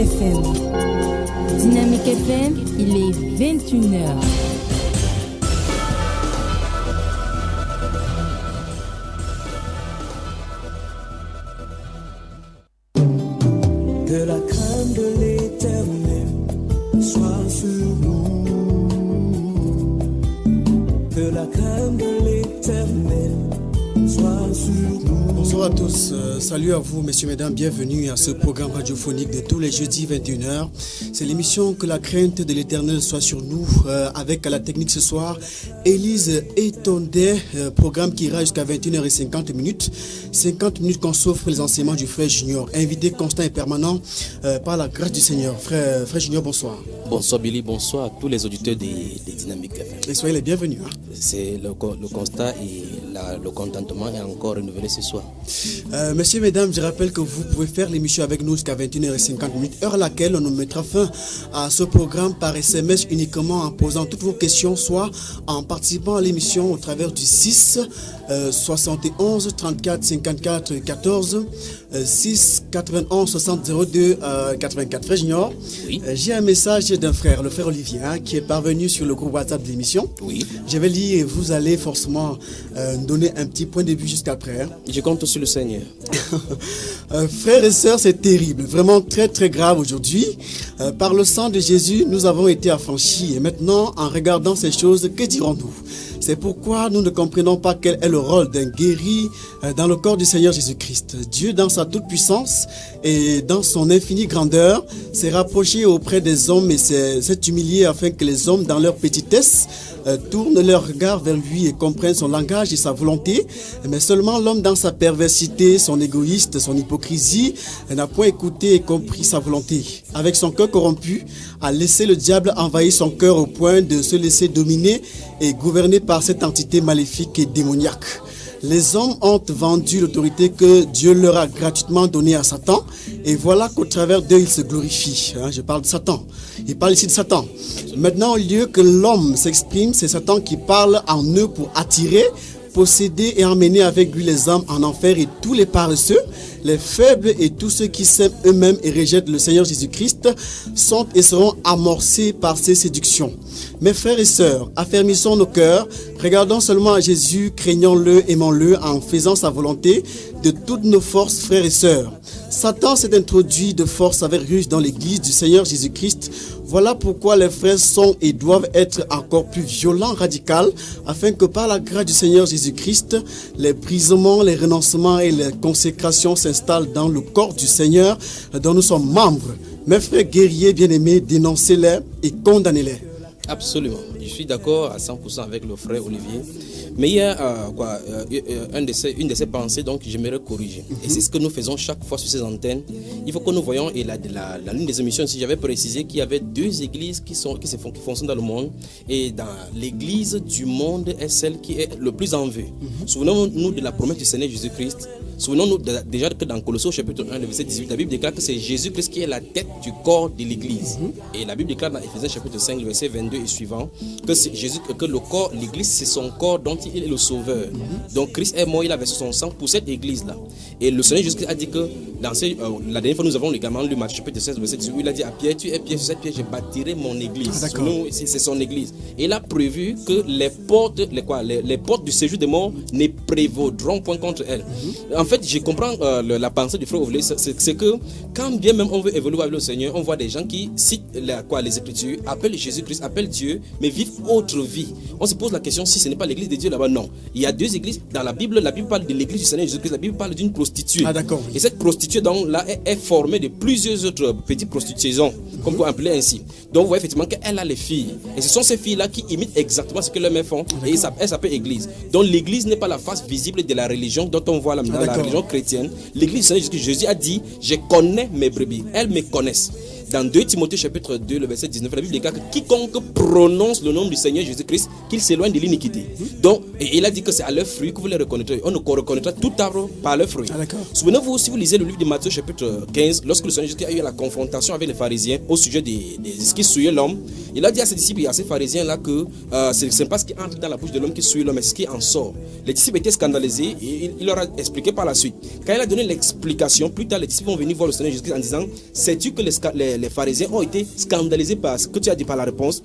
FM. Dynamique FM, il est 21h. Que la crainte de l'Éternel soit sur nous. Que la crainte de l'Éternel soit sur nous. Bonsoir à tous, salut à vous messieurs, mesdames, bienvenue à ce programme radiophonique de tous les jeudis 21h. C'est l'émission Que la crainte de l'Éternel soit sur nous, avec à la technique ce soir Élise Etondé, programme qui ira jusqu'à 21h50. 50 minutes qu'on s'offre les enseignements du frère Junior, invité constant et permanent par la grâce du Seigneur. Frère Junior, bonsoir. Bonsoir Billy, bonsoir à tous les auditeurs des Dynamiques FM. Et soyez les bienvenus. C'est le constat et le contentement est encore renouvelé ce soir. Messieurs, mesdames, je rappelle que vous pouvez faire l'émission avec nous jusqu'à 21h50, heure à laquelle on nous mettra fin à ce programme par SMS uniquement en posant toutes vos questions, soit en participant à l'émission au travers du 6 71 34 54 14 6 91 60 02 84. Frère Junior, oui. J'ai un message d'un frère, le frère Olivier, qui est parvenu sur le groupe WhatsApp de l'émission. Oui. Je vais lire et vous allez forcément donner un petit point de vue juste après. Je compte sur le Seigneur. Frères et sœurs, c'est terrible, vraiment très très grave aujourd'hui. Par le sang de Jésus, nous avons été affranchis. Et maintenant, en regardant ces choses, que dirons-nous ? C'est pourquoi nous ne comprenons pas quel est le rôle d'un guéri dans le corps du Seigneur Jésus-Christ. Dieu, dans sa toute-puissance et dans son infinie grandeur, s'est rapproché auprès des hommes et s'est humilié afin que les hommes, dans leur petitesse, tournent leur regard vers lui et comprennent son langage et sa volonté. Mais seulement l'homme, dans sa perversité, son égoïste, son hypocrisie, n'a point écouté et compris sa volonté. Avec son cœur corrompu, a laissé le diable envahir son cœur au point de se laisser dominer et gouverner par cette entité maléfique et démoniaque. Les hommes ont vendu l'autorité que Dieu leur a gratuitement donnée à Satan, et voilà qu'au travers d'eux, il se glorifie. Je parle de Satan. Il parle ici de Satan. Maintenant, au lieu que l'homme s'exprime, c'est Satan qui parle en eux pour attirer, posséder et emmener avec lui les âmes en enfer, et tous les paresseux, les faibles et tous ceux qui s'aiment eux-mêmes et rejettent le Seigneur Jésus-Christ sont et seront amorcés par ces séductions. Mes frères et sœurs, affermissons nos cœurs, regardons seulement à Jésus, craignons-le, aimons-le en faisant sa volonté de toutes nos forces, frères et sœurs. Satan s'est introduit de force avec ruse dans l'église du Seigneur Jésus-Christ. Voilà pourquoi les frères sont et doivent être encore plus violents, radicaux, afin que par la grâce du Seigneur Jésus-Christ, les brisements, les renoncements et les consécrations s'installent dans le corps du Seigneur dont nous sommes membres. Mes frères guerriers bien-aimés, dénoncez-les et condamnez-les. Absolument. Je suis d'accord à 100% avec le frère Olivier. Mais il y a une de ces pensées donc j'aimerais corriger. Et c'est ce que nous faisons chaque fois sur ces antennes. Il faut que nous voyons, et la ligne des émissions, si j'avais précisé qu'il y avait deux églises qui fonctionnent dans le monde. Et dans l'église du monde est celle qui est le plus en vue. Souvenons-nous de la promesse du Seigneur Jésus-Christ. Souvenons-nous déjà que dans Colossiens chapitre 1, le verset 18, la Bible déclare que c'est Jésus-Christ qui est la tête du corps de l'église. Et la Bible déclare dans Éphésiens chapitre 5, le verset 22 et suivant, que le corps, l'église, c'est son corps dont il est le sauveur. Donc Christ est mort, il a versé son sang pour cette église-là. Et le Seigneur Jésus-Christ a dit que, la dernière fois nous avons également lu Matthieu chapitre 16, verset 18, où il a dit à Pierre, tu es Pierre, sur cette pierre je bâtirai mon église. Nous, c'est son église. Et il a prévu que les portes du séjour des morts ne prévaudront point contre elle. En fait, je comprends la pensée du frère Ovelé, c'est que quand bien même on veut évoluer avec le Seigneur, on voit des gens qui citent les Écritures, appellent Jésus-Christ, appellent Dieu, mais vivent autre vie. On se pose la question si ce n'est pas l'église de Dieu là-bas. Non. Il y a deux églises. Dans la Bible parle de l'église du Seigneur Jésus-Christ. La Bible parle d'une prostituée. Et cette prostituée donc, là, est formée de plusieurs autres petites prostitutions, comme on peut appeler ainsi. Donc vous voyez effectivement qu'elle a les filles. Et ce sont ces filles-là qui imitent exactement ce que leurs mères font. Et elle s'appelle église. Donc l'église n'est pas la face visible de la religion dont on voit là, dans la religion chrétienne. L'église du Seigneur Jésus-Christ, Jésus a dit, je connais mes brebis. Elles me connaissent. Dans 2 Timothée chapitre 2, le verset 19, la Bible déclare que quiconque prononce le nom du Seigneur Jésus-Christ, qu'il s'éloigne de l'iniquité. Donc, Et il a dit que c'est à leurs fruits que vous les reconnaîtrez. On reconnaîtra tout arbre par leurs fruits. Ah, d'accord. Souvenez-vous, si vous lisez le livre de Matthieu chapitre 15, lorsque le Seigneur Jésus a eu la confrontation avec les pharisiens au sujet de ce qui souillait l'homme, il a dit à ses disciples et à ces pharisiens-là que ce n'est pas ce qui entre dans la bouche de l'homme qui souille l'homme, mais ce qui en sort. Les disciples étaient scandalisés et il leur a expliqué par la suite. Quand il a donné l'explication, plus tard les disciples vont venir voir le Seigneur Jésus en disant: sais-tu que les pharisiens ont été scandalisés par ce que tu as dit par la réponse?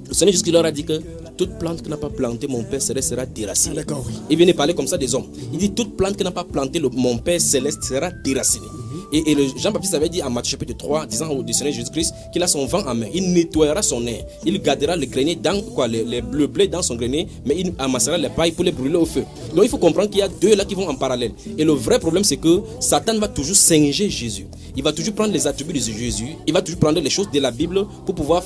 Le Seigneur Jésus leur a dit que toute plante qui n'a pas planté mon Père céleste sera déracinée. Ah, d'accord, oui. Il vient de parler comme ça des hommes. Il dit toute plante qui n'a pas planté mon Père céleste sera déracinée. Et Jean-Baptiste avait dit en Matthieu chapitre 3, disant au Seigneur Jésus-Christ qu'il a son vent en main. Il nettoiera son air. Il gardera le grenier dans le blé dans son grenier, mais il amassera les pailles pour les brûler au feu. Donc il faut comprendre qu'il y a deux là qui vont en parallèle. Et le vrai problème, c'est que Satan va toujours singer Jésus. Il va toujours prendre les attributs de Jésus. Il va toujours prendre les choses de la Bible pour pouvoir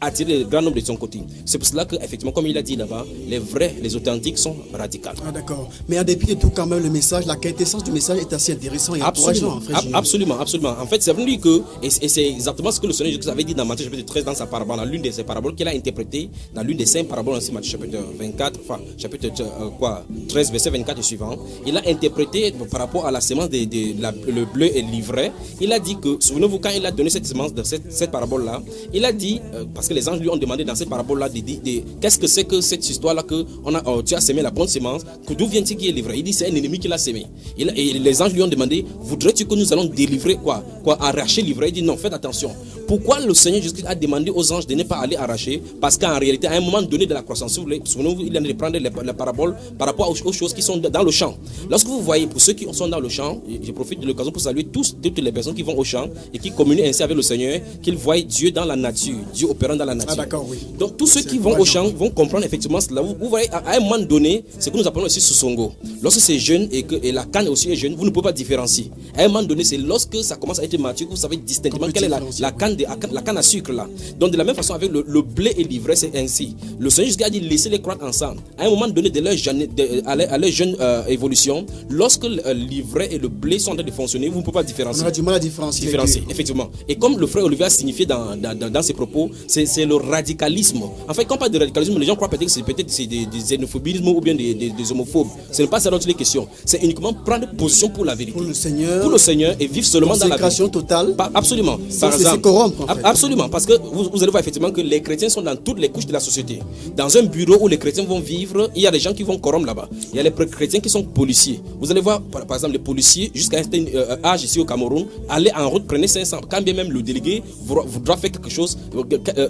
attirer le grand nombre de son côté. C'est pour cela que, effectivement, comme il a dit là-bas, les vrais, les authentiques sont radicaux. Ah, d'accord. Mais en dépit de tout, quand même, le message, la quintessence du message est assez intéressant et encourageant. Absolument. En fait, c'est venu que, et c'est exactement ce que le Seigneur Jésus avait dit dans Matthieu chapitre 13, dans sa parabole, dans l'une de ses paraboles qu'il a interprétée, dans l'une des 5 paraboles, aussi Matthieu chapitre 24, chapitre 13, verset 24 et suivant. Il a interprété par rapport à la semence le bleu et l'ivraie. Il a dit que, souvenez-vous, quand il a donné cette semence de cette parabole-là, il a dit, parce que les anges lui ont demandé dans cette parabole-là, qu'est-ce que c'est que cette histoire-là que tu as semé la bonne semence, que d'où vient-il qui est livré? Il dit c'est un ennemi qui l'a semé. Et les anges lui ont demandé, voudrais-tu que nous allons délivrer arracher l'ivraie? Il dit non, faites attention. Pourquoi le Seigneur Jésus a demandé aux anges de ne pas aller arracher? Parce qu'en réalité, à un moment donné de la croissance, souvenez-vous, il a de prendre la parabole par rapport aux choses qui sont dans le champ. Lorsque vous voyez, pour ceux qui sont dans le champ, je profite de l'occasion pour saluer toutes les personnes qui vont au champ et qui communient ainsi avec le Seigneur, qu'ils voient Dieu dans la nature, Dieu opérant dans la nature. Ah, d'accord, oui. Donc tous ceux qui vont au champ vont comprendre effectivement cela. Vous voyez, à un moment donné, ce que nous appelons ici Susongo. Lorsque c'est jeune et la canne aussi est jeune, vous ne pouvez pas différencier. À un moment donné, c'est lorsque ça commence à être mature que vous savez distinctement quelle est la canne à sucre là. Donc de la même façon avec le blé et l'ivraie, c'est ainsi. Le Seigneur Jésus a dit laissez-les croître ensemble. À un moment donné de leur jeune évolution, lorsque l'ivraie et le blé sont en train de fonctionner, vous ne pouvez pas différencier. On a du mal à différencier. Effectivement. Et comme le frère Olivier a signifié dans ses propos, c'est le radicalisme. En fait, quand on parle de radicalisme, les gens croient peut-être que c'est des xénophobismes ou bien des homophobes. Ce n'est pas ça dont il est question. C'est uniquement prendre position pour la vérité. Pour le Seigneur et vivre seulement dans la vérité. Totale. Absolument. Sans se laisser corrompre, en fait. Absolument. Parce que vous allez voir effectivement que les chrétiens sont dans toutes les couches de la société. Dans un bureau où les chrétiens vont vivre, il y a des gens qui vont corrompre là-bas. Il y a les chrétiens qui sont policiers. Vous allez voir, par exemple, les policiers, jusqu'à un certain âge ici au Cameroun, aller en route, prenez 500. Quand bien même le délégué voudra faire quelque chose,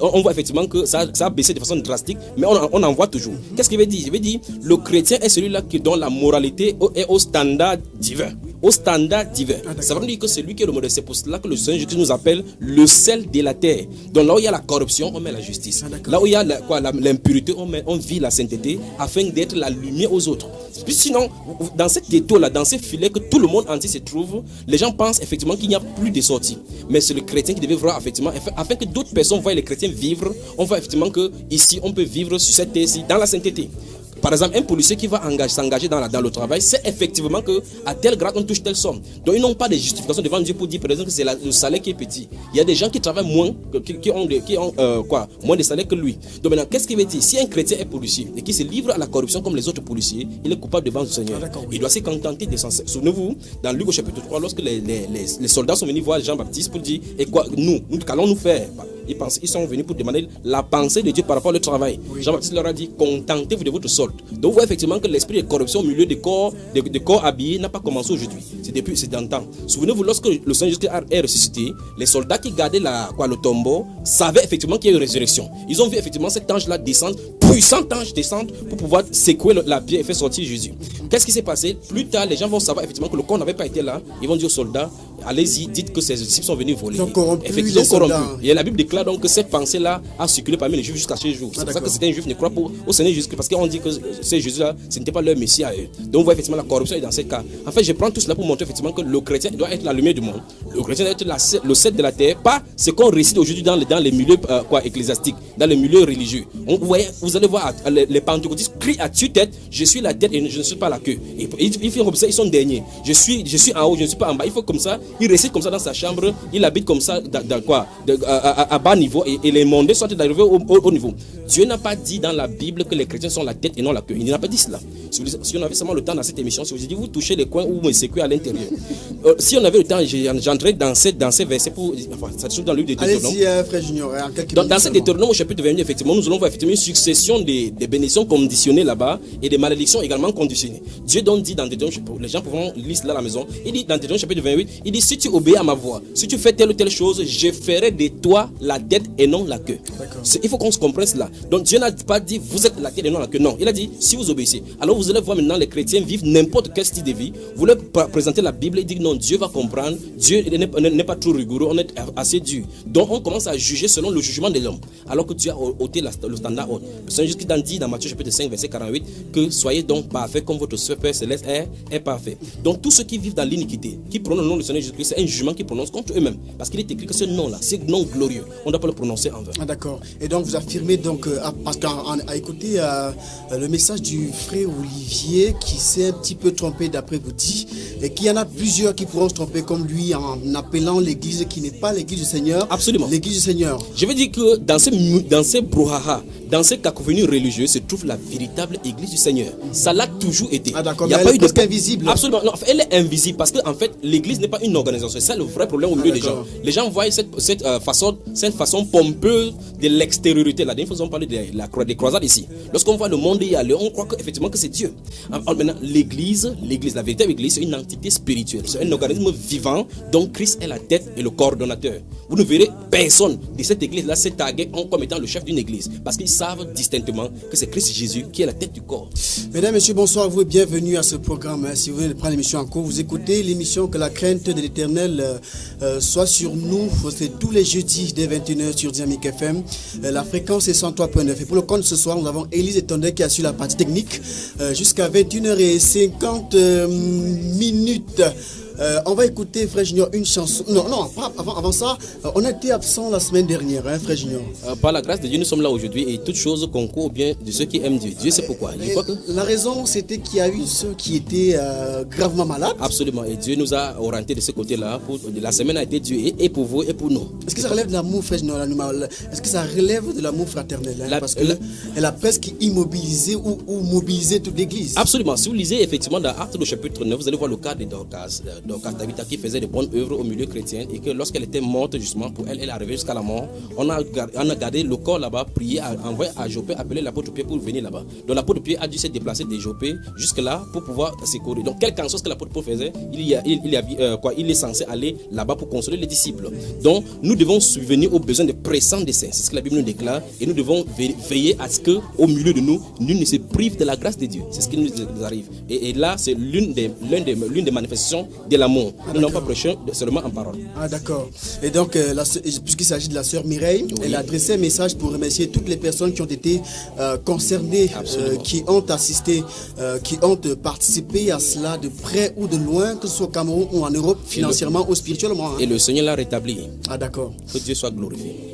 on voit effectivement que ça a baissé de façon drastique, mais on en voit toujours. Qu'est-ce qu'il veut dire? Il veut dire le chrétien est celui-là qui donne la moralité est au standard divin. Au standard divin. Ça veut dire que c'est lui qui est le modèle. C'est pour cela que le Seigneur Jésus nous appelle le sel de la terre. Donc là où il y a la corruption, on met la justice. Là où il y a l'impureté, on vit la sainteté afin d'être la lumière aux autres. Sinon, dans cette ghetto-là, dans ces filets que tout le monde entier se trouve, les gens pensent effectivement qu'il n'y a plus de sortie. Mais c'est le chrétien qui devait voir effectivement, afin que d'autres personnes voient les chrétiens vivre, on voit effectivement que ici on peut vivre sur cette terre-ci dans la sainteté. Par exemple, un policier qui va s'engager dans le travail, c'est effectivement qu'à tel grade, on touche telle somme. Donc, ils n'ont pas de justification devant Dieu pour dire, par exemple, que c'est le salaire qui est petit. Il y a des gens qui travaillent moins, qui ont moins de salaire que lui. Donc, maintenant, qu'est-ce qu'il veut dire? Si un chrétien est policier et qui se livre à la corruption comme les autres policiers, il est coupable devant le Seigneur. Il doit se contenter de s'en. Souvenez-vous, dans Luc au chapitre 3, lorsque les soldats sont venus voir Jean-Baptiste pour dire, et quoi, nous qu'allons-nous faire? Ils sont venus pour demander la pensée de Dieu par rapport au travail. Jean-Baptiste leur a dit, contentez-vous de votre solde. Donc vous voyez effectivement que l'esprit de corruption au milieu des corps habillés n'a pas commencé aujourd'hui. C'est d'antan. Souvenez-vous, lorsque le Seigneur Jésus est ressuscité, les soldats qui gardaient le tombeau savaient effectivement qu'il y a eu résurrection. Ils ont vu effectivement cet ange-là descendre, puissant ange descendre pour pouvoir secouer la pierre et faire sortir Jésus. Qu'est-ce qui s'est passé? Plus tard, les gens vont savoir effectivement que le corps n'avait pas été là. Ils vont dire aux soldats, allez-y, dites que ces disciples sont venus voler. Effectivement, corrompus. Et la Bible déclare donc que cette pensée-là a circulé parmi les Juifs jusqu'à ce jour. C'est pour ça que certains Juifs ne croient pas au Seigneur Jésus, parce qu'on dit que ces Jésus-là, ce n'était pas leur Messie à eux. Donc on voit effectivement la corruption est dans ces cas. En fait, je prends tout cela pour montrer effectivement que le chrétien doit être la lumière du monde. Le chrétien doit être le sel de la terre, pas ce qu'on récite aujourd'hui dans les milieux ecclésiastiques, dans les milieux religieux. Vous allez voir les pentecôtistes crient à tue-tête, je suis la tête et je ne suis pas la queue. Ils font comme ça, ils sont derniers. Je suis en haut, je ne suis pas en bas. Il faut comme ça, il récite comme ça dans sa chambre, il habite comme ça à bas niveau et les mondes sont d'arriver au niveau. Dieu n'a pas dit dans la Bible que les chrétiens sont la tête et non la queue. Il n'a pas dit cela. Si on avait seulement le temps dans cette émission, si vous avez dit vous touchez les coins ou vous me secouez à l'intérieur. Si on avait le temps, j'entrerai dans ces versets pour. Enfin, ça se trouve dans le livre de Deutéronome. Allez-y, frère Junior, en quelques minutes. Dans ce Deutéronome, au chapitre 22, effectivement, nous allons voir effectivement une succession des bénédictions conditionnées là-bas et des malédictions également conditionnées. Dieu donc dit dans Deutéronome, les gens pourront lire cela à la maison, il dit dans Deutéronome chapitre 28, il dit si tu obéis à ma voix, si tu fais telle ou telle chose, je ferai de toi la tête et non la queue. Il faut qu'on se comprenne cela. Donc Dieu n'a pas dit vous êtes la tête et non la queue. Non, il a dit si vous obéissez. Alors vous allez voir maintenant les chrétiens vivent n'importe quel style de vie. Vous leur présentez la Bible et dit non, Dieu va comprendre. Dieu n'est pas trop rigoureux, on est assez dur. Donc on commence à juger selon le jugement de l'homme. Alors que Dieu a ôté le standard haut. Le Seigneur Jésus dit dans Matthieu chapitre 5 verset 48 que soyez donc parfaits comme votre Père céleste est parfait. Donc tous ceux qui vivent dans l'iniquité, qui prononcent le nom du Seigneur Jésus-Christ, c'est un jugement qu'ils prononcent contre eux-mêmes. Parce qu'il est écrit que ce nom-là, c'est nom glorieux. On ne doit pas le prononcer en vain. Ah, d'accord. Et donc vous affirmez donc, parce qu'à écouter le message du frère Olivier qui s'est un petit peu trompé d'après vous dit, et qu'il y en a plusieurs qui pourront se tromper comme lui en appelant l'église qui n'est pas l'église du Seigneur. Absolument. L'église du Seigneur. Je veux dire que dans ces brouhaha, dans ces cacophonie religieuses se trouve la véritable église du Seigneur. Ça l'a toujours été. Ah d'accord, mais elle est presque invisible. Absolument. Non, elle est invisible parce qu'en fait, l'église n'est pas une organisation. C'est ça le vrai problème au milieu des gens. Les gens voient cette façon pompeuse de l'extériorité. La dernière fois, on parlait des croisades ici. Lorsqu'on voit le monde y aller, on croit effectivement que c'est Dieu. Alors maintenant, l'église, la véritable église, c'est une entité spirituelle. C'est un organisme vivant dont Christ est la tête et le coordonnateur. Vous ne verrez personne de cette église-là se taguer comme étant le chef d'une église. Parce qu'ils savent distinctement que c'est Christ Jésus qui est la tête du corps. Mesdames, Messieurs, bonsoir à vous et bienvenue à ce programme. Si vous venez de prendre l'émission en cours, vous écoutez l'émission Que la crainte de l'Éternel soit sur nous. C'est tous les jeudis dès 21h sur Dynamique FM. La fréquence est 103.9. Et pour le compte ce soir, nous avons Élise Etondé qui assure la partie technique jusqu'à 21h50 minutes. On va écouter, frère Junior, une chanson. Non, avant ça, on a été absent la semaine dernière, frère Junior. Par la grâce de Dieu, nous sommes là aujourd'hui et toute chose concourt au bien de ceux qui aiment Dieu. Dieu sait pourquoi. La raison, c'était qu'il y a eu ceux qui étaient gravement malades. Absolument. Et Dieu nous a orientés de ce côté-là. La semaine a été Dieu et pour vous et pour nous. Est-ce que ça relève de l'amour, frère Junior? Est-ce que ça relève de l'amour fraternel? Parce qu'elle a presque immobilisé ou mobilisé toute l'église. Absolument. Si vous lisez effectivement dans Actes au chapitre 9, vous allez voir le cas de Dorcas. Dorcas Tabitha qui faisait de bonnes œuvres au milieu chrétien et que lorsqu'elle était morte justement pour elle est arrivée jusqu'à la mort, on a gardé le corps là-bas, prié, envoyé à Joppé, appelé l'apôtre Pierre pour venir là-bas. Donc l'apôtre Pierre a dû se déplacer de Joppé jusque là pour pouvoir secourir. Donc quelle chose que l'apôtre Paul faisait, il est censé aller là-bas pour consoler les disciples. Donc nous devons subvenir aux besoins de pressants des saints, c'est ce que la Bible nous déclare, et nous devons veiller à ce que au milieu de nous, nul ne se prive de la grâce de Dieu. C'est ce qui nous arrive. Et là c'est l'une des manifestations de l'amour. Nous n'avons pas prêché seulement en parole. Ah d'accord. Et donc, puisqu'il s'agit de la sœur Mireille, oui. Elle a adressé un message pour remercier toutes les personnes qui ont été concernées, qui ont assisté, qui ont participé à cela de près ou de loin, que ce soit au Cameroun ou en Europe, financièrement ou spirituellement. Et le Seigneur l'a rétabli. Ah d'accord. Que Dieu soit glorifié.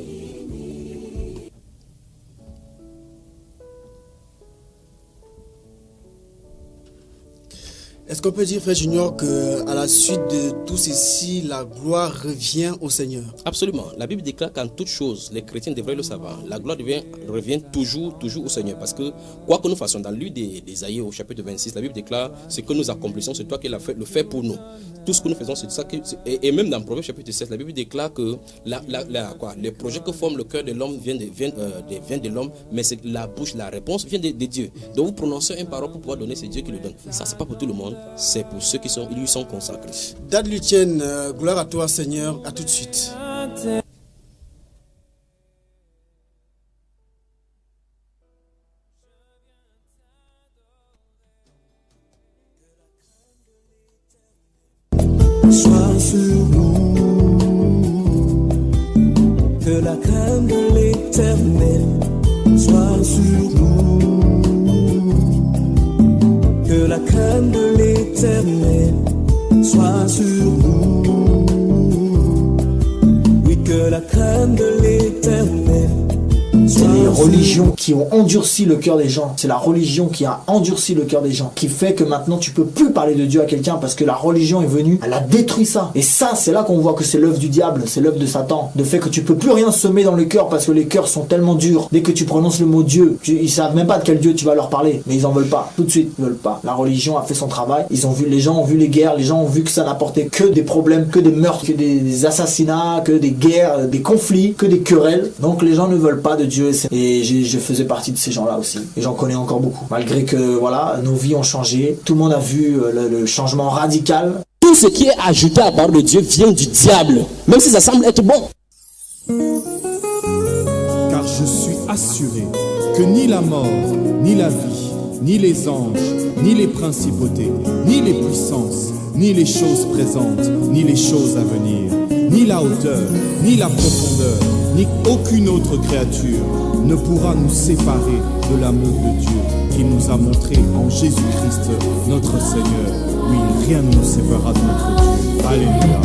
Est-ce qu'on peut dire, frère Junior, qu'à la suite de tout ceci, la gloire revient au Seigneur? Absolument. La Bible déclare qu'en toute chose, les chrétiens devraient le savoir. La gloire revient toujours au Seigneur. Parce que, quoi que nous fassions, dans le livre d'Ésaïe au chapitre 26, la Bible déclare ce que nous accomplissons, c'est toi qui le fait pour nous. Tout ce que nous faisons, c'est ça. Et même dans Proverbe chapitre 7, la Bible déclare que les projets que forme le cœur de l'homme viennent de l'homme, mais c'est la bouche, la réponse vient de Dieu. Donc vous prononcez une parole pour pouvoir donner, c'est Dieu qui le donne. Ça, c'est pas pour tout le monde. C'est pour ceux qui lui sont consacrés. Dad Lutienne, gloire à toi Seigneur, à tout de suite. Sois sur nous, que la crainte de l'Éternel soit sur nous, que la crainte de l'Éternel soit sur nous, oui, que la crainte de l'Éternel soit sur nous. religions qui ont endurci le cœur des gens. C'est la religion qui a endurci le cœur des gens, qui fait que maintenant tu peux plus parler de Dieu à quelqu'un parce que la religion est venue, elle a détruit ça. Et ça, c'est là qu'on voit que c'est l'œuvre du diable, c'est l'œuvre de Satan. De fait que tu peux plus rien semer dans le cœur parce que les cœurs sont tellement durs. Dès que tu prononces le mot Dieu, ils savent même pas de quel Dieu tu vas leur parler, mais ils en veulent pas. Tout de suite, ils veulent pas. La religion a fait son travail. Les gens ont vu les guerres, les gens ont vu que ça n'apportait que des problèmes, que des meurtres, que des assassinats, que des guerres, des conflits, que des querelles. Donc les gens ne veulent pas de Dieu. Et je faisais partie de ces gens-là aussi. Et j'en connais encore beaucoup. Malgré que voilà, nos vies ont changé. Tout le monde a vu le changement radical. Tout ce qui est ajouté à la parole de Dieu vient du diable, même si ça semble être bon. Car je suis assuré que ni la mort, ni la vie, ni les anges, ni les principautés, ni les puissances, ni les choses présentes, ni les choses à venir, ni la hauteur, ni la profondeur, ni aucune autre créature ne pourra nous séparer de l'amour de Dieu qu'il nous a montré en Jésus-Christ, notre Seigneur. Oui, rien ne nous séparera de notre Dieu. Alléluia.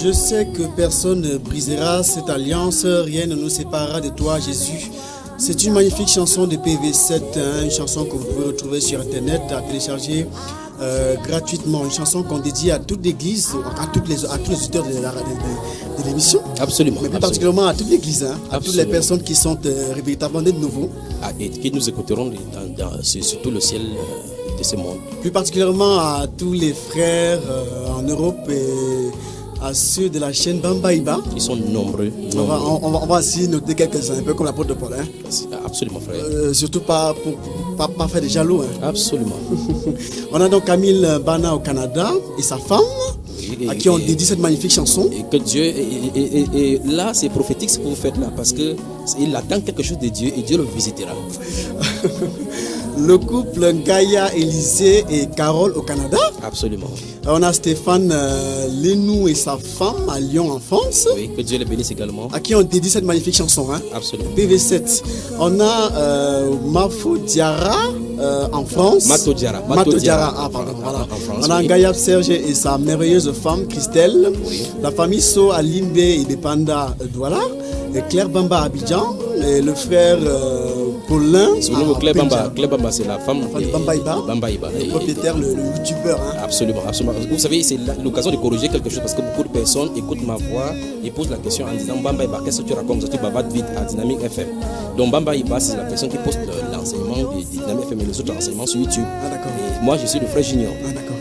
Je sais que personne ne brisera cette alliance, rien ne nous séparera de toi, Jésus. C'est une magnifique chanson de PV7, une chanson que vous pouvez retrouver sur internet, à télécharger gratuitement. Une chanson qu'on dédie à toute l'église, à tous les auditeurs de l'émission. Absolument. Mais plus particulièrement à toute l'église, à toutes les personnes qui sont véritablement de nouveau. Et qui nous écouteront sur tout le ciel de ce monde. Plus particulièrement à tous les frères en Europe et à ceux de la chaîne Bambaïba. Ils sont nombreux. On va aussi noter quelques-uns, un peu comme l'apôtre de Paul. Absolument, frère. Surtout pas faire des jaloux. Absolument. On a donc Camille Bana au Canada et sa femme à qui on dédie cette magnifique chanson. Et que Dieu, et là c'est prophétique ce que vous faites là, parce qu'il attend quelque chose de Dieu et Dieu le visitera. Le couple Gaïa, Élisée et Carole au Canada. Absolument. On a Stéphane Lenou et sa femme à Lyon en France. Oui, que Dieu les bénisse également. À qui on dédie cette magnifique chanson. Absolument. PV7. On a Mafo Diarra en France. Mato Diarra. Pardon. Voilà. En France, on a Gaïa Serge et sa merveilleuse femme Christelle. Oui. La famille So à Limbe et des Panda Douala. Et Claire Bamba à Abidjan. Et le frère Paulin. Claire Bamba, c'est la femme de Bambaïba. Le propriétaire, le youtubeur. Absolument. Vous savez, c'est l'occasion de corriger quelque chose parce que beaucoup de personnes écoutent ma voix et posent la question en disant Bambaïba, qu'est-ce que tu racontes? Tu bavardes vite à Dynamique FM. Donc Bambaïba, c'est la personne qui poste l'enseignement de Dynamique FM et les autres enseignements sur YouTube. D'accord. Et moi, je suis le frère Junior. D'accord.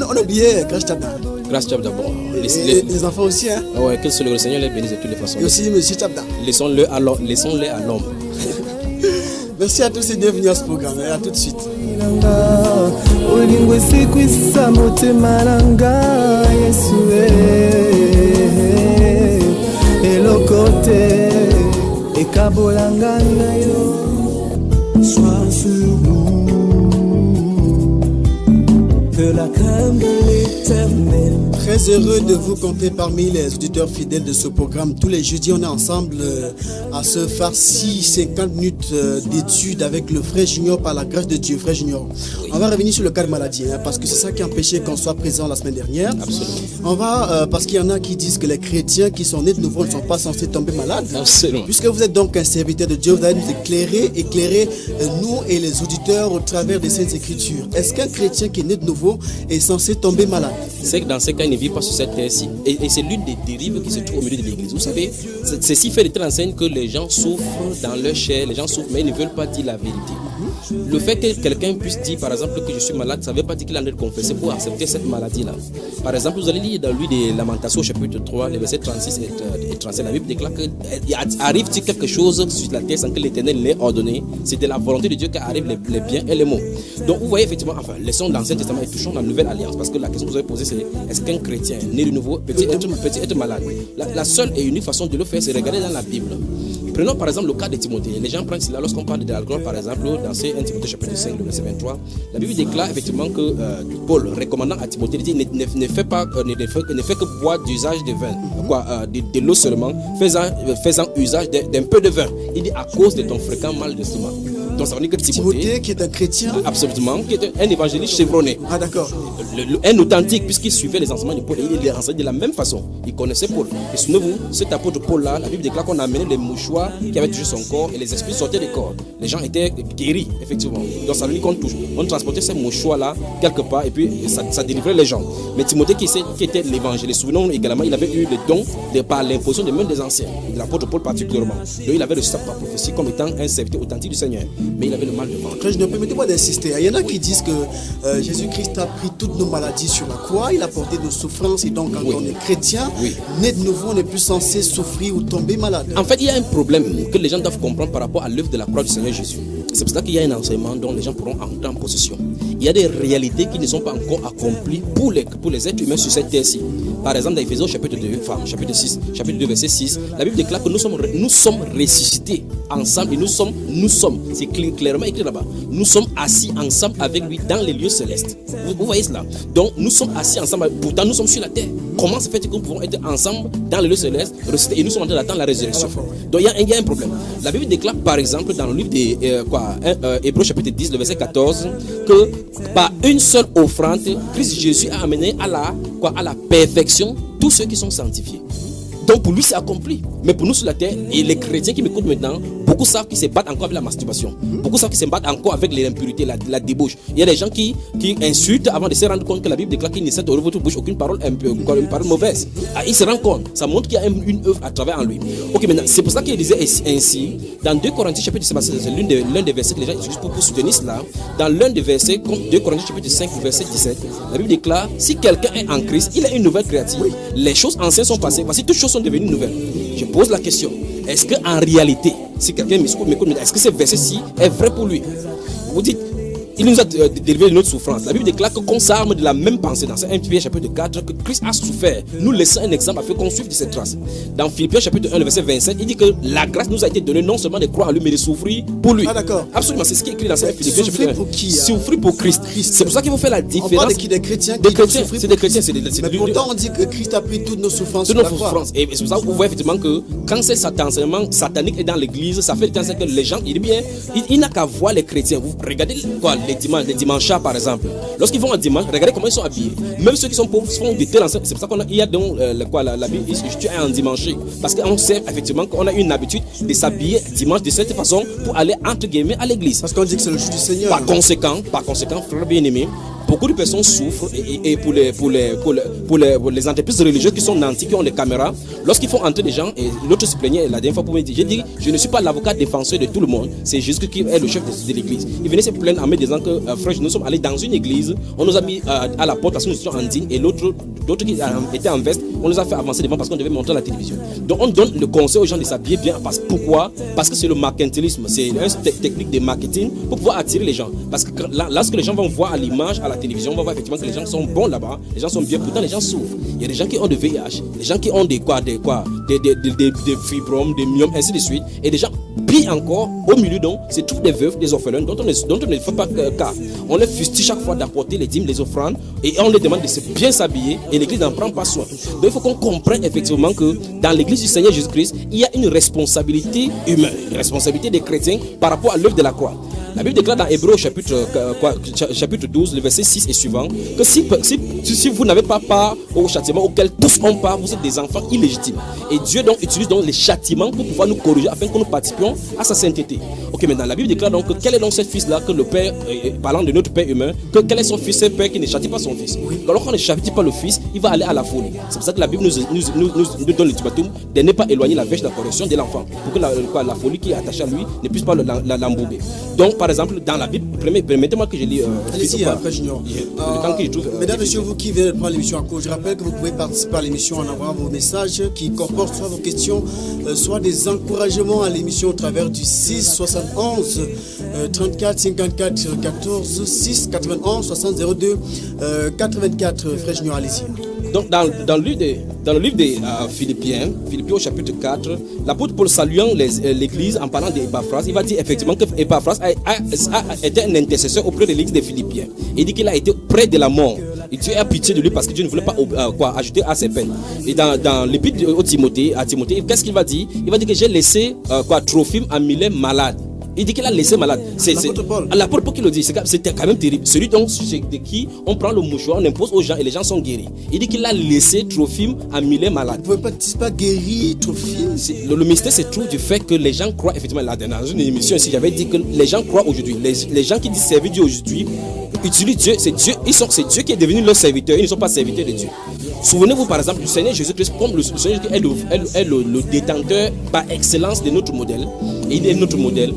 On a oublié Crash Chabda. Crash Chabda, bon. Les enfants aussi, Ouais, que le Seigneur les bénisse de toutes les façons. Et aussi Monsieur Chabda. Laissons-les à l'homme. Merci à tous et bienvenue à ce programme. Et à tout de suite. Sois sur nous, que la crainte de l'Éternel. Très heureux de vous compter parmi les auditeurs fidèles de ce programme. Tous les jeudis, on est ensemble à se farcir 50 minutes d'études avec le frère Junior par la grâce de Dieu. Frère Junior, on va revenir sur le cas de maladie, parce que c'est ça qui a empêché qu'on soit présent la semaine dernière. Absolument. On va, parce qu'il y en a qui disent que les chrétiens qui sont nés de nouveau ne sont pas censés tomber malades. Absolument. Puisque vous êtes donc un serviteur de Dieu, vous allez nous éclairer nous et les auditeurs au travers des Saintes Écritures. Est-ce qu'un chrétien qui est né de nouveau est censé tomber malade? C'est que dans ces cas, il ne vit pas sur cette terre-ci. Et c'est l'une des dérives qui se trouve au milieu de l'Église. Vous savez, ceci fait de telle enseigne que les gens souffrent dans leur chair, les gens souffrent, mais ils ne veulent pas dire la vérité. Le fait que quelqu'un puisse dire, par exemple, que je suis malade, ça ne veut pas dire qu'il en est confessé pour accepter cette maladie-là. Par exemple, vous allez lire dans lui des Lamentations, chapitre 3, les versets 36 et 37. La Bible déclare qu'il arrive-t-il quelque chose sur la terre sans que l'Éternel l'ait ordonné? C'est de la volonté de Dieu qu'arrivent les biens et les maux. Donc, vous voyez effectivement, enfin, laissons dans l'Ancien Testament et touchons dans la Nouvelle Alliance, parce que la question que vous avez posée, c'est est-ce qu'un chrétien né de nouveau peut être malade? La seule et unique façon de le faire, c'est regarder dans la Bible. Prenons par exemple le cas de Timothée. Les gens prennent cela lorsqu'on parle de la gloire, par exemple, dans 1 Timothée chapitre 5, le verset 23. La Bible déclare effectivement que Paul, recommandant à Timothée, dit ne fait que boire d'usage de vin, de l'eau seulement, faisant usage d'un peu de vin. Il dit à cause de ton fréquent mal d'estomac. Donc ça veut dire que Timothée, qui est un chrétien, absolument, qui est un évangéliste chevronné. Ah d'accord. Un authentique, puisqu'il suivait les enseignements de Paul et il les enseignait de la même façon. Il connaissait Paul. Et souvenez-vous, cet apôtre Paul-là, la Bible déclare qu'on a amené les mouchoirs qui avaient touché son corps et les esprits sortaient des corps. Les gens étaient guéris, effectivement. Donc ça veut dire qu'on transportait ces mouchoirs-là quelque part et puis ça délivrait les gens. Mais Timothée, qui était l'évangéliste, souvenons-nous également, il avait eu le don par l'imposition des mains des anciens, de l'apôtre Paul particulièrement. Donc il avait reçu ça par prophétie comme étant un serviteur authentique du Seigneur. Mais il avait le mal de ventre. Je ne permettez-moi d'insister. Il y en a qui disent que Jésus-Christ a pris toutes nos maladies sur la croix, il a porté nos souffrances et donc quand on est chrétien, né de nouveau, on n'est plus censé souffrir ou tomber malade. En fait, il y a un problème que les gens doivent comprendre par rapport à l'œuvre de la croix du Seigneur Jésus. C'est pour ça qu'il y a un enseignement dont les gens pourront entrer en possession. Il y a des réalités qui ne sont pas encore accomplies pour les êtres humains sur cette terre-ci. Par exemple, dans Éphésiens chapitre 2, verset 6, la Bible déclare que nous sommes ressuscités ensemble et nous sommes, c'est clairement écrit là-bas, nous sommes assis ensemble avec lui dans les lieux célestes. Vous voyez cela? Donc nous sommes assis ensemble, pourtant nous sommes sur la terre. Comment se fait-il que nous pouvons être ensemble dans les lieux célestes, ressuscités, et nous sommes en train d'attendre la résurrection? Donc il y a un problème. La Bible déclare par exemple dans le livre des Hébreux chapitre 10, le verset 14, que par une seule offrande, Christ Jésus a amené à la perfection tous ceux qui sont sanctifiés. Donc pour lui c'est accompli. Mais pour nous sur la terre, et les chrétiens qui m'écoutent maintenant, beaucoup savent qu'ils se battent encore avec la masturbation. Beaucoup savent qu'ils se battent encore avec les impurités, la débauche. Il y a des gens qui insultent avant de se rendre compte que la Bible déclare qu'il ne sait de votre bouche aucune parole mauvaise. Ils se rendent compte. Ça montre qu'il y a une œuvre à travers en lui. Ok, maintenant, c'est pour ça qu'il disait ainsi, dans 2 Corinthiens chapitre 5, c'est l'un des versets que les gens utilisent pour soutenir cela. Dans l'un des versets, 2 Corinthiens chapitre 5, verset 17, la Bible déclare, si quelqu'un est en Christ, il est une nouvelle créature. Les choses anciennes sont passées, voici toutes choses sont devenues nouvelles. Je pose la question, est-ce qu'en réalité, si quelqu'un m'écoute, est-ce que ce verset-ci est vrai pour lui? Vous dites, il nous a délivré de notre souffrance. La Bible déclare qu'on s'arme de la même pensée dans 1 Philippiens chapitre 4 que Christ a souffert, nous laissant un exemple afin qu'on suive de ses traces. Dans Philippiens chapitre 1, le verset 27, il dit que la grâce nous a été donnée non seulement de croire à lui, mais de souffrir pour lui. Ah d'accord. Absolument, c'est ce qui est écrit dans 1 Philippiens chapitre 1. Pour qui? Souffrir pour Christ. C'est pour ça qu'il faut faire la différence. On parle des chrétiens qui chrétiens, souffrent c'est pour des chrétiens. Christ. Mais pourtant on dit que Christ a pris toutes nos souffrances sur sur la la croix. Et c'est pour ça que vous voyez effectivement que quand c'est cet enseignement satanique est dans l'église, ça fait le temps que les gens, il n'a qu'à voir les chrétiens. Vous regardez les dimanches par exemple. Lorsqu'ils vont en dimanche, regardez comment ils sont habillés. Même ceux qui sont pauvres font de tels enseignements. C'est pour ça qu'il y a donc la Bible, tu es en dimanche. Parce qu'on sait effectivement qu'on a une habitude de s'habiller dimanche de cette façon pour aller entre guillemets à l'église. Parce qu'on dit que c'est le jour du Seigneur. Par conséquent, frères bien-aimés, beaucoup de personnes souffrent et pour les entreprises religieuses qui sont nantis, qui ont les caméras, lorsqu'ils font entrer des gens, et l'autre se plaignait la dernière fois pour me dire, j'ai dit, je ne suis pas l'avocat défenseur de tout le monde, c'est Jésus qui est le chef de l'église. Il venait se plaindre en me disant que, frère, nous sommes allés dans une église, on nous a mis à la porte parce que nous étions en digne, et d'autres qui étaient en veste, on nous a fait avancer devant parce qu'on devait montrer à la télévision. Donc on donne le conseil aux gens de s'habiller bien. Pourquoi? Parce que c'est le mercantilisme, c'est une technique de marketing pour pouvoir attirer les gens. Parce que lorsque les gens vont voir à l'image, à la télévision, on va voir effectivement que les gens sont bons là-bas, les gens sont bien, pourtant les gens souffrent. Il y a des gens qui ont de VIH, des gens qui ont des fibromes, des myomes, ainsi de suite, et des gens Pire encore, au milieu donc, se trouvent des veuves, des orphelins dont on ne fait pas cas. On les fustille chaque fois d'apporter les dîmes, les offrandes, et on les demande de se bien s'habiller, et l'église n'en prend pas soin. Donc il faut qu'on comprenne effectivement que dans l'église du Seigneur Jésus-Christ, il y a une responsabilité humaine, une responsabilité des chrétiens par rapport à l'œuvre de la croix. La Bible déclare dans Hébreux chapitre 12, le verset 6 et suivant, que si vous n'avez pas part au châtiment auquel tous ont part, vous êtes des enfants illégitimes. Et Dieu donc utilise donc les châtiments pour pouvoir nous corriger afin que nous participions à sa sainteté. Ok, maintenant la Bible déclare donc que quel est donc ce fils-là que le Père, parlant de notre Père humain, que quel est son fils, ce Père qui ne châtie pas son fils. Alors qu'on ne châtie pas le fils, il va aller à la folie. C'est pour ça que la Bible nous donne l'ultimatum de ne pas éloigner la verge de la correction de l'enfant, pour que la folie qui est attachée à lui ne puisse pas l'embouber. Donc par exemple, dans la Bible, permettez-moi que je lis. Allez-y, après Junior. Mesdames et messieurs, vous qui venez de prendre l'émission en cours, je rappelle que vous pouvez participer à l'émission en envoyant vos messages qui comportent soit vos questions, soit des encouragements à l'émission au travers du 6 71 34 54 14 6 91 60 02 84. Frère Junior, allez-y. Donc dans le livre des Philippiens au chapitre 4, l'apôtre Paul saluant l'église en parlant d'Épaphras, il va dire effectivement que Épaphras a été un intercesseur auprès de l'église des Philippiens. Il dit qu'il a été près de la mort. Et Dieu a pitié de lui parce que Dieu ne voulait pas ajouter à ses peines. Et dans l'épître à Timothée, qu'est-ce qu'il va dire? Il va dire que j'ai laissé Trophime à Milet malade. Il dit qu'il a laissé malade. C'est l'apôtre Paul qui le dit. C'était quand même terrible. Celui donc de qui on prend le mouchoir, on impose aux gens et les gens sont guéris. Il dit qu'il a laissé Trophime à Milet malade. Vous ne pouvez pas guérir Trophime. Le mystère se trouve du fait que les gens croient effectivement. Là, dans une émission ici, j'avais dit que les gens croient aujourd'hui. Les gens qui disent servir Dieu aujourd'hui utilisent Dieu. C'est Dieu qui est devenu leur serviteur. Ils ne sont pas serviteurs de Dieu. Souvenez-vous par exemple du Seigneur Jésus-Christ comme le Seigneur est le détenteur par excellence de notre modèle. Et il est notre modèle.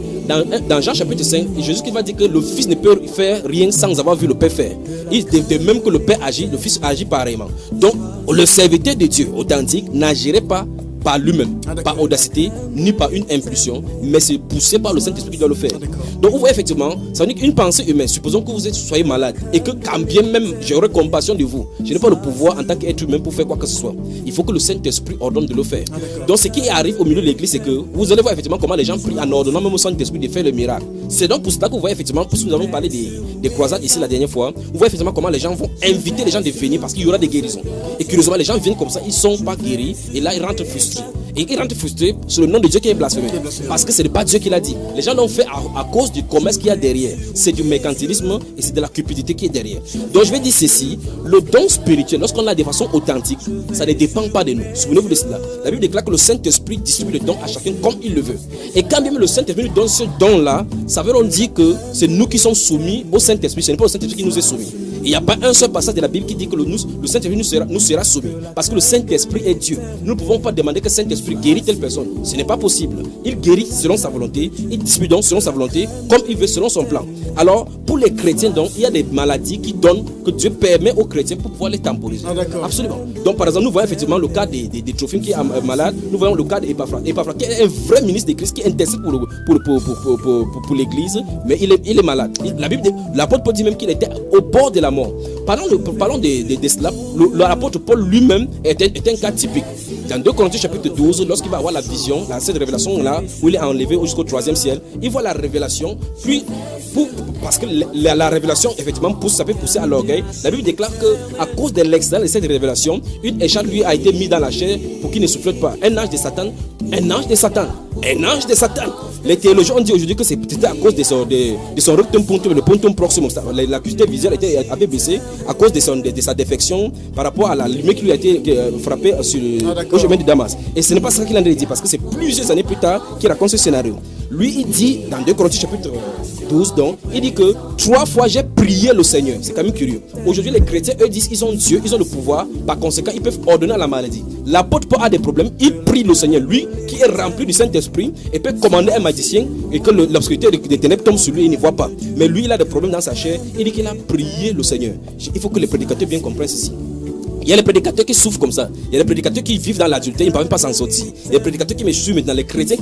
Dans Jean chapitre 5, Jésus qui va dire que le Fils ne peut faire rien sans avoir vu le Père faire. De même que le Père agit, le Fils agit pareillement. Donc le serviteur de Dieu authentique n'agirait pas par lui-même, par audacité, ni par une impulsion, mais c'est poussé par le Saint-Esprit qui doit le faire. Donc vous voyez effectivement, ça veut dire qu'une pensée humaine, supposons que vous soyez malade, et que quand bien même j'aurais compassion de vous, je n'ai pas le pouvoir en tant qu'être humain pour faire quoi que ce soit. Il faut que le Saint-Esprit ordonne de le faire. Donc ce qui arrive au milieu de l'église, c'est que vous allez voir effectivement comment les gens prient en ordonnant même au Saint-Esprit de faire le miracle. C'est donc pour cela que vous voyez effectivement, parce que nous avons parlé des croisades ici la dernière fois, vous voyez effectivement comment les gens vont inviter les gens de venir parce qu'il y aura des guérisons. Et curieusement, les gens viennent comme ça, ils ne sont pas guéris, et là ils rentrent frustrés. Et ils rentrent frustrés sur le nom de Dieu qui est blasphémé. Parce que ce n'est pas Dieu qui l'a dit. Les gens l'ont fait à cause du commerce qu'il y a derrière. C'est du mercantilisme et c'est de la cupidité qui est derrière. Donc je vais dire ceci, le don spirituel, lorsqu'on l'a de façon authentique, ça ne dépend pas de nous. Souvenez-vous de cela. La Bible déclare que le Saint-Esprit distribue le don à chacun comme il le veut. Et quand même le Saint-Esprit nous donne ce don-là, ça veut dire que c'est nous qui sommes soumis au Saint-Esprit. Ce n'est pas le Saint-Esprit qui nous est soumis. Il n'y a pas un seul passage de la Bible qui dit que le Saint-Esprit nous sera soumis. Parce que le Saint-Esprit est Dieu. Nous ne pouvons pas demander que le Saint-Esprit guérisse telle personne. Ce n'est pas possible. Il guérit selon sa volonté. Il distribue donc selon sa volonté, comme il veut, selon son plan. Alors, pour les chrétiens, donc, il y a des maladies qui donnent, que Dieu permet aux chrétiens pour pouvoir les temporiser. Absolument. Donc, par exemple, nous voyons effectivement le cas des Trophime qui est malade. Nous voyons le cas d'Épaphras. Épaphras, qui est un vrai ministre de Christ, qui intercède pour l'église, mais il est malade. La Bible, l'apôtre Paul dit même qu'il était au bord de la mort. Parlons de cela. L'apôtre Paul lui-même est un cas typique. Dans 2 Corinthiens chapitre 12, lorsqu'il va avoir la vision, cette révélation-là, où il est enlevé jusqu'au 3e ciel, il voit la révélation, puis parce que la révélation, effectivement, ça peut pousser à l'orgueil. La Bible déclare qu'à cause de l'excellence de cette révélation, une écharpe lui a été mise dans la chair pour qu'il ne souffle pas. Un ange de Satan. Les théologiens ont dit aujourd'hui que c'était à cause de son rectum punctum, le punctum proximum. L'acuité visuelle avait baissé à cause de sa défection par rapport à la lumière qui lui a été frappée au chemin de Damas. Et ce n'est pas ça qu'il en a dit, parce que c'est plusieurs années plus tard qu'il raconte ce scénario. Lui, il dit dans 2 Corinthiens chapitre 12, donc, il dit que 3 fois j'ai prié le Seigneur. C'est quand même curieux. Aujourd'hui, les chrétiens, eux, disent qu'ils ont Dieu, ils ont le pouvoir. Par conséquent, ils peuvent ordonner à la maladie. L'apôtre Paul a des problèmes, il prie le Seigneur, lui, qui est rempli du Saint-Esprit, et peut commander un magicien, et que l'obscurité des ténèbres tombe sur lui, il ne voit pas. Mais lui, il a des problèmes dans sa chair, il dit qu'il a prié le Seigneur. Il faut que les prédicateurs bien comprennent ceci. Il y a les prédicateurs qui souffrent comme ça. Il y a les prédicateurs qui vivent dans l'adultère, ils ne peuvent pas s'en sortir. Il y a les prédicateurs qui me suivent maintenant, les chrétiens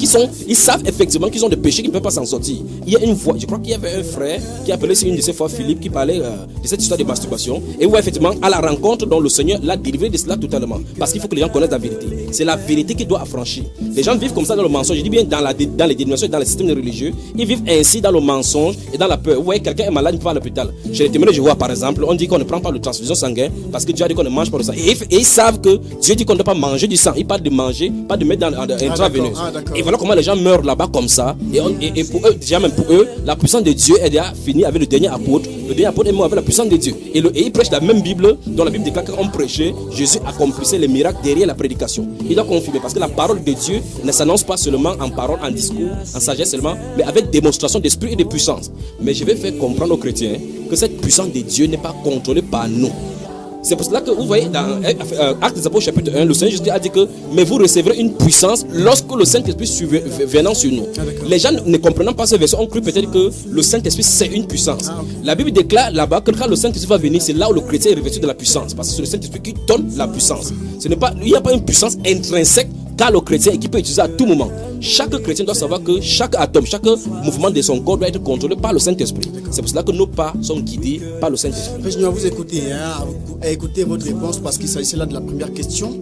ils savent effectivement qu'ils ont des péchés, qu'ils ne peuvent pas s'en sortir. Il y a une voix, je crois qu'il y avait un frère qui appelait une de ses fois Philippe, qui parlait de cette histoire de masturbation. Et où effectivement, à la rencontre dont le Seigneur l'a délivré de cela totalement. Parce qu'il faut que les gens connaissent la vérité. C'est la vérité qui doit affranchir. Les gens vivent comme ça dans le mensonge. Je dis bien dans les dénominations et dans les systèmes religieux. Ils vivent ainsi dans le mensonge et dans la peur. Vous voyez, quelqu'un est malade, il peut aller à l'hôpital. Chez les témoins de Jéhovah, par exemple, on dit qu'on ne prend pas de transfusion sanguine parce que Dieu a dit qu'on ne mange pas de sang. Et ils savent que Dieu dit qu'on ne doit pas manger du sang. Il parle de manger, pas de mettre dans intraveineuse. Et voilà comment les gens meurent là-bas comme ça. Et pour eux, déjà même pour eux, la puissance de Dieu est déjà finie avec le dernier apôtre. Le dernier apôtre est mort avec la puissance de Dieu. Et ils prêchent la même Bible, dont la Bible déclare qu'on prêchait, Jésus accomplissait les miracles derrière la prédication. Il doit confirmer parce que la parole de Dieu ne s'annonce pas seulement en parole, en discours, en sagesse seulement, mais avec démonstration d'esprit et de puissance. Mais je vais faire comprendre aux chrétiens que cette puissance de Dieu n'est pas contrôlée par nous. C'est pour cela que vous voyez dans Actes des Apôtres chapitre 1, le Seigneur Jésus a dit que mais vous recevrez une puissance lorsque le Saint-Esprit venant sur nous. Les gens ne comprenant pas ce verset ont cru peut-être que le Saint-Esprit c'est une puissance. La Bible déclare là-bas que quand le Saint-Esprit va venir, c'est là où le chrétien est revêtu de la puissance. Parce que c'est le Saint-Esprit qui donne la puissance. Il n'y a pas une puissance intrinsèque qu'a le chrétien et qui peut utiliser à tout moment. Chaque chrétien doit savoir que chaque atome, chaque mouvement de son corps doit être contrôlé par le Saint-Esprit. C'est pour cela que nos pas sont guidés par le Saint-Esprit. Je vais vous écouter, écoutez votre réponse parce qu'il s'agissait là de la première question.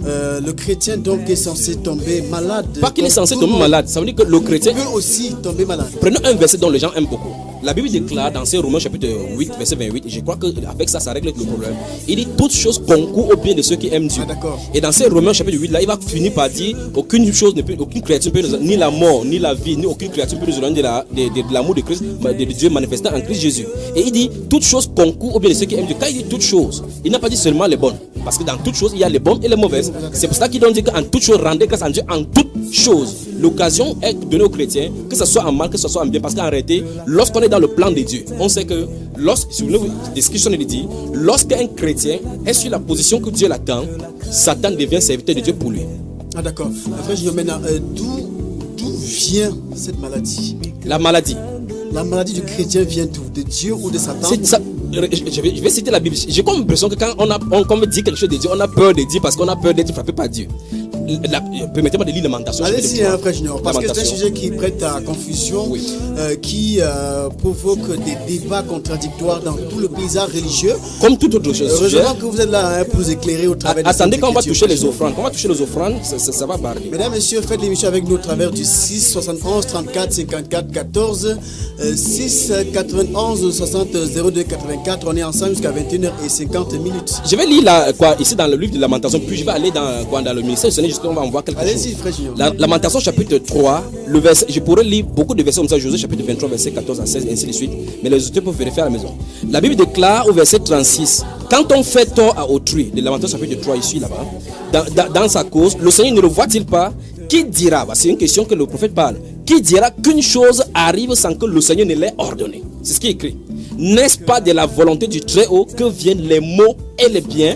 Le chrétien donc est censé tomber malade. Pas qu'il est censé tomber malade, ça veut dire que le chrétien peut aussi tomber malade. Prenons un verset dont les gens aiment beaucoup. La Bible déclare dans ces Romains chapitre 8, verset 28, et je crois qu'avec ça règle le problème. Il dit toutes choses concourent au bien de ceux qui aiment Dieu. Et dans ces Romains chapitre 8, là, il va finir par dire aucune créature peut ni la mort, ni la vie, ni aucune créature peut nous éloigner de l'amour de Christ, de Dieu manifesté en Christ Jésus. Et il dit toutes choses concourent au bien de ceux qui aiment Dieu. Quand il dit toutes choses, il n'a pas dit seulement les bonnes. Parce que dans toutes choses, il y a les bonnes et les mauvaises. C'est pour ça qu'il dit qu'en toutes choses, rendez grâce à Dieu en toutes choses. L'occasion est donnée aux chrétiens, que ce soit en mal, que ce soit en bien. Parce qu'en réalité, lorsqu'on est dans le plan de Dieu, on sait que, si vous voulez, description il dit, lorsqu'un chrétien est sur la position que Dieu l'attend, Satan devient serviteur de Dieu pour lui. Ah d'accord. Après, je dis maintenant, d'où vient cette maladie? La maladie. La maladie du chrétien vient d'où? De Dieu ou de Satan? Je vais citer la Bible. J'ai comme l'impression que quand on me dit quelque chose de Dieu, on a peur de dire parce qu'on a peur d'être frappé par Dieu. Permettez-moi de lire Lamentation. Allez-y, frère Junior, parce que c'est un sujet qui prête à confusion, oui. Qui provoque des débats contradictoires dans tout le paysage religieux. Comme toute autre chose. Heureusement que vous êtes là pour nous éclairer au travers de Attendez, quand on va toucher les offrandes, ça va parler. Mesdames, messieurs, faites l'émission avec nous au travers du 6 71 34 54 14 6 91 60 02 84. On est ensemble jusqu'à 21h50. Je vais lire ici dans le livre de Lamentation, puis je vais aller dans le ministère du Seigneur. On va en voir quelque Allez-y, chose. Lamentation chapitre 3, le verset, je pourrais lire beaucoup de versets comme ça, Josué chapitre 23, verset 14 à 16, ainsi de suite, mais les auteurs peuvent vérifier à la maison. La Bible déclare au verset 36, quand on fait tort à autrui, de Lamentation chapitre 3, ici là-bas, dans sa cause, le Seigneur ne le voit-il pas? Qui dira, c'est une question que le prophète parle, qui dira qu'une chose arrive sans que le Seigneur ne l'ait ordonné? C'est ce qui est écrit. N'est-ce pas de la volonté du Très-Haut que viennent les maux et les biens?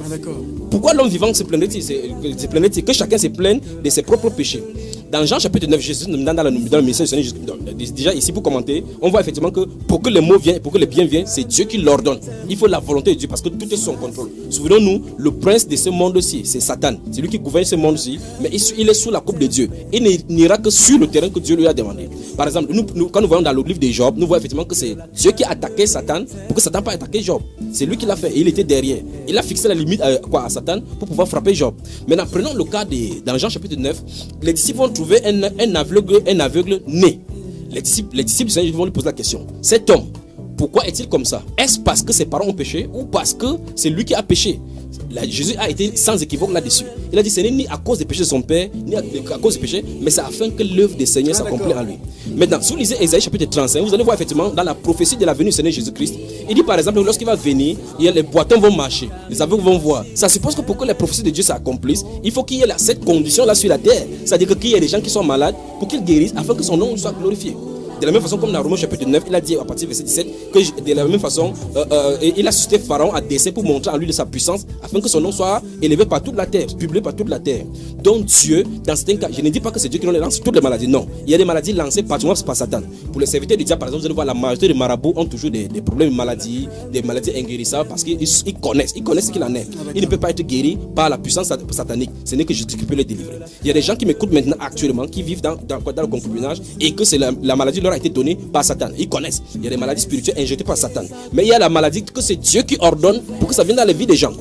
Pourquoi l'homme vivant se plaindrait-il? Que chacun se plaigne de ses propres péchés. Dans Jean chapitre 9, Jésus, dans le ministère du Seigneur, déjà ici pour commenter, on voit effectivement que pour que les maux viennent, pour que les biens viennent, c'est Dieu qui l'ordonne. Il faut la volonté de Dieu parce que tout est sous son contrôle. Souvenons-nous, le prince de ce monde-ci, c'est Satan. C'est lui qui gouverne ce monde-ci, mais il est sous la coupe de Dieu. Il n'ira que sur le terrain que Dieu lui a demandé. Par exemple, quand nous voyons dans le livre de Job, nous voyons effectivement que c'est Dieu qui a attaqué Satan pour que Satan ne puisse pas attaquer Job. C'est lui qui l'a fait et il était derrière. Il a fixé la limite à Satan pour pouvoir frapper Job. Maintenant, prenons le cas dans Jean chapitre 9. Les disciples vont trouver un aveugle né. Les disciples du Seigneur vont lui poser la question. Cet homme, pourquoi est-il comme ça? Est-ce parce que ses parents ont péché ou parce que c'est lui qui a péché? Jésus a été sans équivoque là-dessus. Il a dit ce n'est ni à cause des péchés de son père, ni à cause des péchés, mais c'est afin que l'œuvre des Seigneurs s'accomplisse en lui. Maintenant, si vous lisez Ésaïe chapitre 35, vous allez voir effectivement dans la prophétie de la venue du Seigneur Jésus-Christ, il dit par exemple que lorsqu'il va venir, les boitons vont marcher, les aveugles vont voir. Ça suppose que pour que les prophéties de Dieu s'accomplissent, il faut qu'il y ait cette condition-là sur la terre. C'est-à-dire qu'il y ait des gens qui sont malades pour qu'ils guérissent afin que son nom soit glorifié. De la même façon comme dans Romains chapitre 9, il a dit à partir du verset 17 que de la même façon, il a suscité Pharaon à dessein pour montrer en lui de sa puissance afin que son nom soit élevé par toute la terre, publié par toute la terre. Donc Dieu, dans certains cas, je ne dis pas que c'est Dieu qui lance toutes les maladies, non. Il y a des maladies lancées particulièrement par Satan. Pour les serviteurs du diable, par exemple, vous allez voir la majorité des marabouts ont toujours des problèmes de maladies, des maladies inguérissables parce qu'ils connaissent ce qu'il en est. Il ne peut pas être guéri par la puissance satanique. Ce n'est que Jésus qui peut les délivrer. Il y a des gens qui m'écoutent maintenant actuellement, qui vivent dans le concubinage et que c'est la maladie leur a été donnée par Satan. Ils connaissent. Il y a des maladies spirituelles injectées par Satan. Mais il y a la maladie que c'est Dieu qui ordonne pour que ça vienne dans la vie des gens.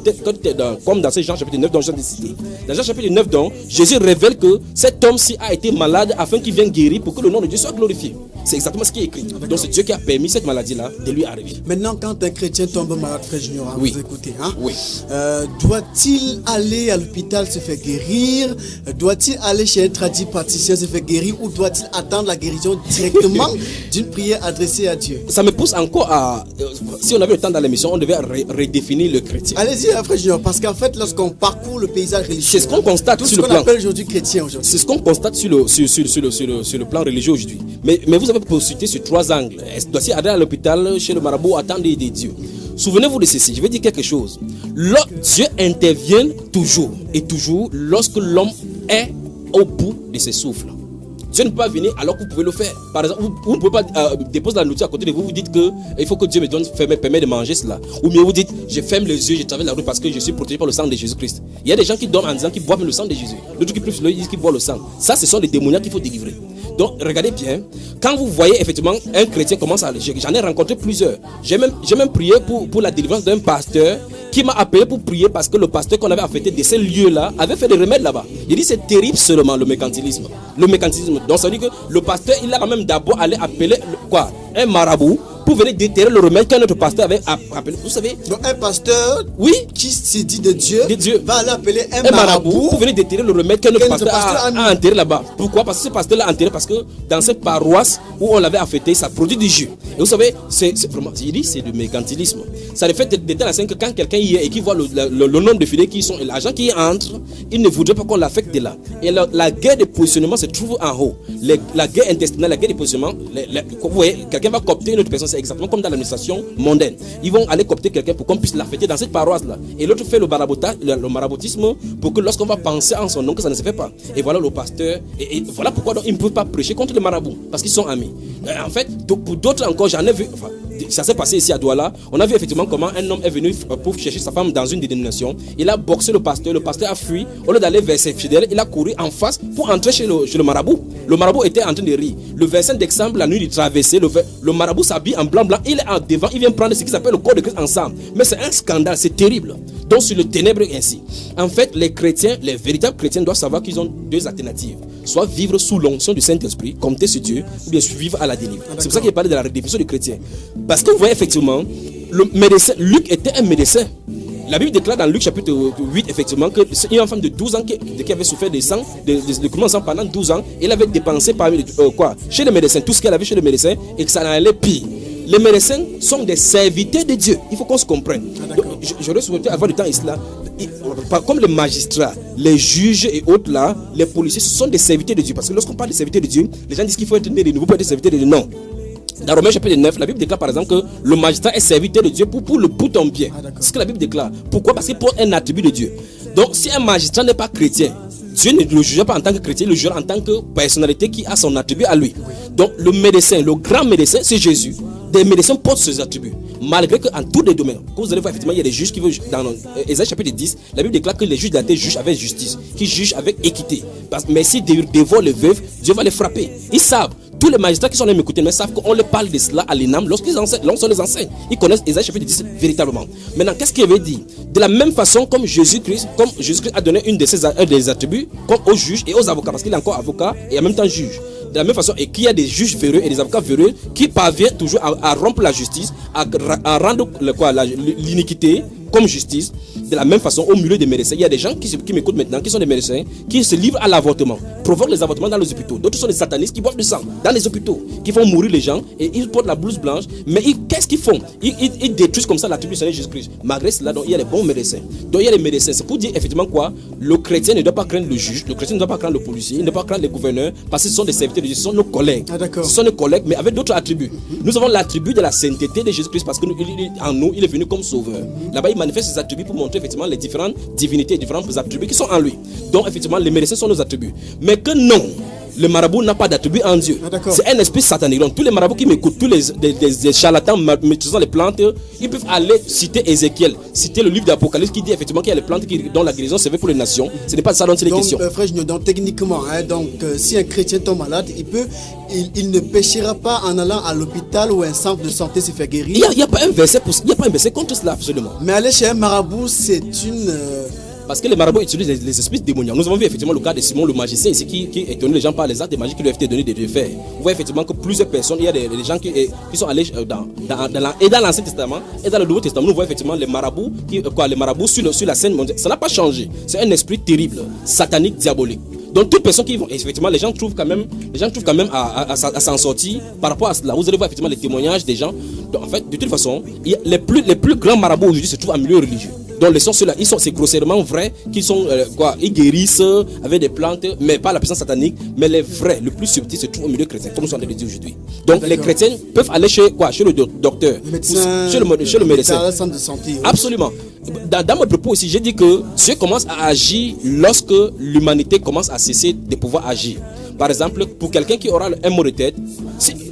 Comme dans Jean chapitre 9 dont je viens de citer. Dans Jean chapitre 9 donc, Jésus révèle que cet homme-ci a été malade afin qu'il vienne guérir pour que le nom de Dieu soit glorifié. C'est exactement ce qui est écrit. Donc c'est Dieu qui a permis cette maladie-là de lui arriver. Maintenant, quand un chrétien tombe malade, frère Junior, oui. Vous écoutez, hein? Oui. Doit-il aller à l'hôpital se faire guérir? Doit-il aller chez un tradipraticien se faire guérir? Ou doit-il attendre la guérison directement d'une prière adressée à Dieu? Ça me pousse encore à... si on avait le temps dans l'émission, on devait redéfinir le chrétien. Allez-y, frère Junior, parce qu'en fait, lorsqu'on parcourt le paysage religieux, c'est ce qu'on constate tout sur ce le qu'on plan. appelle aujourd'hui chrétien aujourd'hui. C'est ce qu'on constate sur le plan religieux aujourd'hui. Mais vous avez consulté sur 3 angles. Doit-il aller à l'hôpital, chez le marabout, attendre des dieux? Souvenez-vous de ceci, je vais dire quelque chose. Dieu intervient toujours et toujours lorsque l'homme est au bout de ses souffles. Dieu ne peut pas venir alors que vous pouvez le faire. Par exemple, vous ne pouvez pas déposer la nourriture à côté de vous, vous dites qu'il faut que Dieu me permet de manger cela. Ou bien vous dites, je ferme les yeux, je traverse la rue parce que je suis protégé par le sang de Jésus-Christ. Il y a des gens qui dorment en disant qu'ils boivent le sang de Jésus. D'autres qui plient sur le disent qu'ils boivent le sang. Ça, ce sont les démoniaques qu'il faut délivrer. Donc, regardez bien, quand vous voyez effectivement un chrétien commence à aller, j'en ai rencontré plusieurs. J'ai même prié pour la délivrance d'un pasteur qui m'a appelé pour prier parce que le pasteur qu'on avait affecté de ces lieux-là avait fait des remèdes là-bas. Il dit c'est terrible seulement le mercantilisme. Donc ça veut dire que le pasteur, il a quand même d'abord allé appeler un marabout pour venir déterrer le remède qu'un autre pasteur avait appelé. Vous savez? Donc un pasteur qui se dit de Dieu va aller appeler un marabout pour venir déterrer le remède qu'un autre pasteur a enterré là-bas. Pourquoi? Parce que ce pasteur l'a enterré parce que dans cette paroisse où on l'avait affecté, ça produit du jus. Et vous savez, c'est vraiment, il dit c'est du mercantilisme. Ça le fait de telle façon que quand quelqu'un y est et qu'il voit le nombre de filets qui sont et l'argent qui entre, il ne voudrait pas qu'on l'affecte de là. Et la guerre de positionnement se trouve en haut. La guerre intestinale, la guerre de positionnement, vous voyez, quelqu'un va coopter une autre personne. C'est exactement comme dans l'administration mondaine. Ils vont aller coopter quelqu'un pour qu'on puisse l'affecter dans cette paroisse-là. Et l'autre fait le maraboutisme pour que lorsqu'on va penser en son nom, que ça ne se fait pas. Et voilà le pasteur. Et voilà pourquoi donc, ils ne peuvent pas prêcher contre les marabouts. Parce qu'ils sont amis. En fait, pour d'autres encore, j'en ai vu. Enfin, ça s'est passé ici à Douala. On a vu effectivement comment un homme est venu pour chercher sa femme dans une dénomination. Il a boxé le pasteur. Le pasteur a fui. Au lieu d'aller vers ses fidèles, il a couru en face pour entrer chez le marabout. Le marabout était en train de rire. Le verset d'exemple, la nuit du traversée, le marabout s'habille en blanc. Il est en devant, il vient prendre ce qui s'appelle le corps de Christ ensemble. Mais c'est un scandale, c'est terrible. Donc sur le ténèbre ainsi. En fait, les chrétiens, les véritables chrétiens doivent savoir qu'ils ont 2 alternatives. Soit vivre sous l'onction du Saint-Esprit, compter sur Dieu, ou bien vivre à la délivrance. C'est pour ça qu'il est parlé de la redéfinition du chrétien. Parce que vous voyez effectivement, le médecin, Luc était un médecin. La Bible déclare dans Luc chapitre 8 effectivement que une femme de 12 ans qui avait souffert de sang, de commencement pendant 12 ans, elle avait dépensé chez les médecins, tout ce qu'elle avait chez les médecins et que ça n'allait pire. Les médecins sont des serviteurs de Dieu. Il faut qu'on se comprenne. J'aurais souhaité avoir du temps ici là. Comme les magistrats, les juges et autres là, les policiers, ce sont des serviteurs de Dieu. Parce que lorsqu'on parle de serviteurs de Dieu, les gens disent qu'il faut être né de nouveau pour être serviteur de Dieu. Non. Dans Romains chapitre 9, la Bible déclare par exemple que le magistrat est serviteur de Dieu pour le bout en pied. C'est ce que la Bible déclare. Pourquoi? Parce qu'il porte un attribut de Dieu. Donc si un magistrat n'est pas chrétien, Dieu ne le juge pas en tant que chrétien, il le juge en tant que personnalité qui a son attribut à lui. Donc le médecin, le grand médecin, c'est Jésus. Des médecins portent ces attributs. Malgré qu'en tous les domaines, quand vous allez voir, effectivement, il y a des juges qui veulent, dans Ésaïe chapitre 10, la Bible déclare que les juges de la terre jugent avec justice, qui jugent avec équité. Mais s'ils dévorent les veuves, Dieu va les frapper. Ils savent. Tous les magistrats qui sont là m'écouter, mais savent qu'on leur parle de cela à l'ENAM lorsqu'ils les enseignent. Ils connaissent Ésaïe chapitre 10 véritablement. Maintenant, qu'est-ce qu'il veut dire? De la même façon, comme Jésus-Christ a donné un des attributs, comme aux juges et aux avocats, parce qu'il est encore avocat et en même temps juge. De la même façon, et qu'il y a des juges véreux et des avocats véreux qui parviennent toujours à rompre la justice, à rendre l'iniquité comme justice. De la même façon, au milieu des médecins, il y a des gens qui m'écoutent maintenant, qui sont des médecins, qui se livrent à l'avortement, provoquent les avortements dans les hôpitaux. D'autres sont des satanistes qui boivent du sang dans les hôpitaux, qui font mourir les gens et ils portent la blouse blanche. Mais qu'est-ce qu'ils font? Ils détruisent comme ça la tribu de Jésus-Christ. Malgré cela, donc, il y a les bons médecins. Donc il y a les médecins. C'est pour dire effectivement quoi? Le chrétien ne doit pas craindre le juge, le chrétien ne doit pas craindre le policier, il ne doit pas craindre les gouverneurs, parce que ce sont des serviteurs de Dieu, ce sont nos collègues. Ah, d'accord. Ce sont nos collègues, mais avec d'autres attributs. Nous avons l'attribut de la sainteté de Jésus-Christ, parce que en nous, il est venu comme sauveur. Là-bas, il manifeste ses attributs pour montrer effectivement les différentes divinités, les différents attributs qui sont en lui. Donc effectivement, les médecins sont nos attributs. Mais que non, le marabout n'a pas d'attribut en Dieu. Ah, c'est un esprit satanique. Donc tous les marabouts qui m'écoutent, tous les charlatans maîtrisant les plantes, ils peuvent aller citer Ézéchiel, citer le livre d'Apocalypse qui dit effectivement qu'il y a les plantes dont la guérison c'est fait pour les nations. Ce n'est pas ça dont il est question. Frère Junior, donc techniquement, si un chrétien tombe malade, il ne péchera pas en allant à l'hôpital ou à un centre de santé se faire guérir. Il n'y a pas un verset contre cela absolument. Mais aller chez un marabout, c'est une... Parce que les marabouts utilisent les esprits démoniaques. Nous avons vu effectivement le cas de Simon le magicien ici qui étonnait les gens par les actes de magie qui lui avaient été donnés de faire. Vous voyez effectivement que plusieurs personnes, il y a des gens qui sont allés dans l'Ancien Testament et dans le Nouveau Testament. Nous voyons effectivement les marabouts sur la scène mondiale. Ça n'a pas changé. C'est un esprit terrible, satanique, diabolique. Donc toutes personnes qui vont, effectivement, les gens trouvent quand même à s'en sortir par rapport à cela. Vous allez voir effectivement les témoignages des gens. Donc en fait, de toute façon, les plus grands marabouts aujourd'hui se trouvent en milieu religieux. Donc les sons ceux-là, c'est grossièrement vrai qu'ils sont ils guérissent avec des plantes, mais pas la puissance satanique, mais les vrais, le plus subtil se trouve au milieu chrétien, comme nous sommes en train de dire aujourd'hui. Donc les chrétiens peuvent aller chez le docteur, chez le médecin, dans le centre de santé. Absolument. Dans mon propos aussi, j'ai dit que Dieu commence à agir lorsque l'humanité commence à cesser de pouvoir agir. Par exemple, pour quelqu'un qui aura un mot de tête,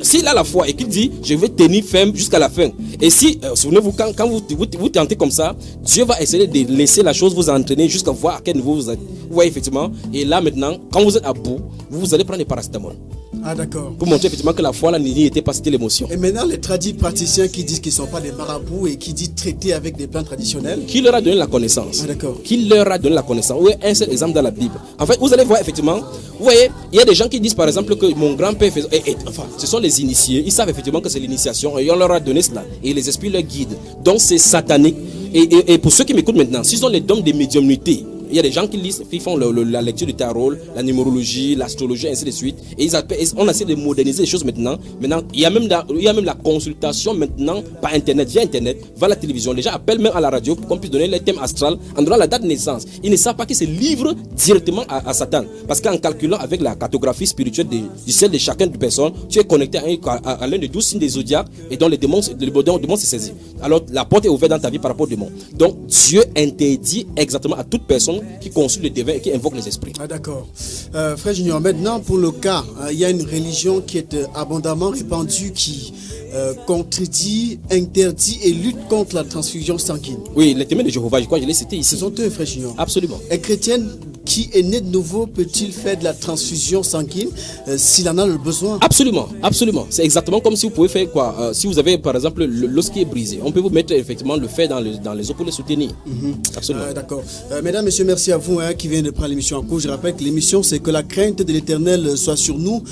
s'il a la foi et qu'il dit je vais tenir ferme jusqu'à la fin, et si, souvenez-vous, quand vous tentez comme ça, Dieu va essayer de laisser la chose vous entraîner jusqu'à voir à quel niveau vous êtes. Vous voyez effectivement, et là maintenant, quand vous êtes à bout, vous allez prendre des paracétamol. Ah d'accord. Pour montrer effectivement que la foi là n'y était pas, c'était l'émotion. Et maintenant les tradis praticiens qui disent qu'ils ne sont pas des marabouts et qui disent traiter avec des plantes traditionnelles. Qui leur a donné la connaissance? Ah d'accord. Qui leur a donné la connaissance? Oui, un seul exemple dans la Bible. En fait, vous allez voir effectivement, vous voyez, il y a des gens qui disent par exemple que mon grand-père faisait, enfin, ce sont les initiés, ils savent effectivement que c'est l'initiation et on leur a donné cela et les esprits leur guident. Donc c'est satanique. Et pour ceux qui m'écoutent maintenant, s'ils ont les dons de médiumnité, il y a des gens qui font la lecture du tarot, la numérologie, l'astrologie, ainsi de suite. Et on essaie de moderniser les choses maintenant. Maintenant, il y a même la consultation maintenant par Internet, via Internet, via la télévision. Les gens appellent même à la radio pour qu'on puisse donner les thèmes astrales en donnant la date de naissance. Ils ne savent pas qu'ils se livrent directement à Satan. Parce qu'en calculant avec la cartographie spirituelle du ciel de chacune des personnes, tu es connecté à l'un des 12 signes des zodiaques et dont le démon se saisit. Alors, la porte est ouverte dans ta vie par rapport au démon. Donc, Dieu interdit exactement à toute personne qui consulte les devins et qui invoque les esprits. Ah d'accord. Frère Junior, maintenant pour le cas, il y a une religion qui est abondamment répandue qui contredit, interdit et lutte contre la transfusion sanguine. Oui, les témoins de Jéhovah, je crois que je l'ai cité ici. Ce sont eux, Frère Junior. Absolument. Un chrétien qui est né de nouveau peut-il faire de la transfusion sanguine s'il en a le besoin? Absolument, absolument. C'est exactement comme si vous pouvez faire quoi. Si vous avez par exemple l'os qui est brisé, on peut vous mettre effectivement le fer dans les os pour les soutenir. Absolument. D'accord. Mesdames, messieurs, merci à vous qui venez de prendre l'émission en cours. Je rappelle que l'émission c'est que la crainte de l'Éternel soit sur nous.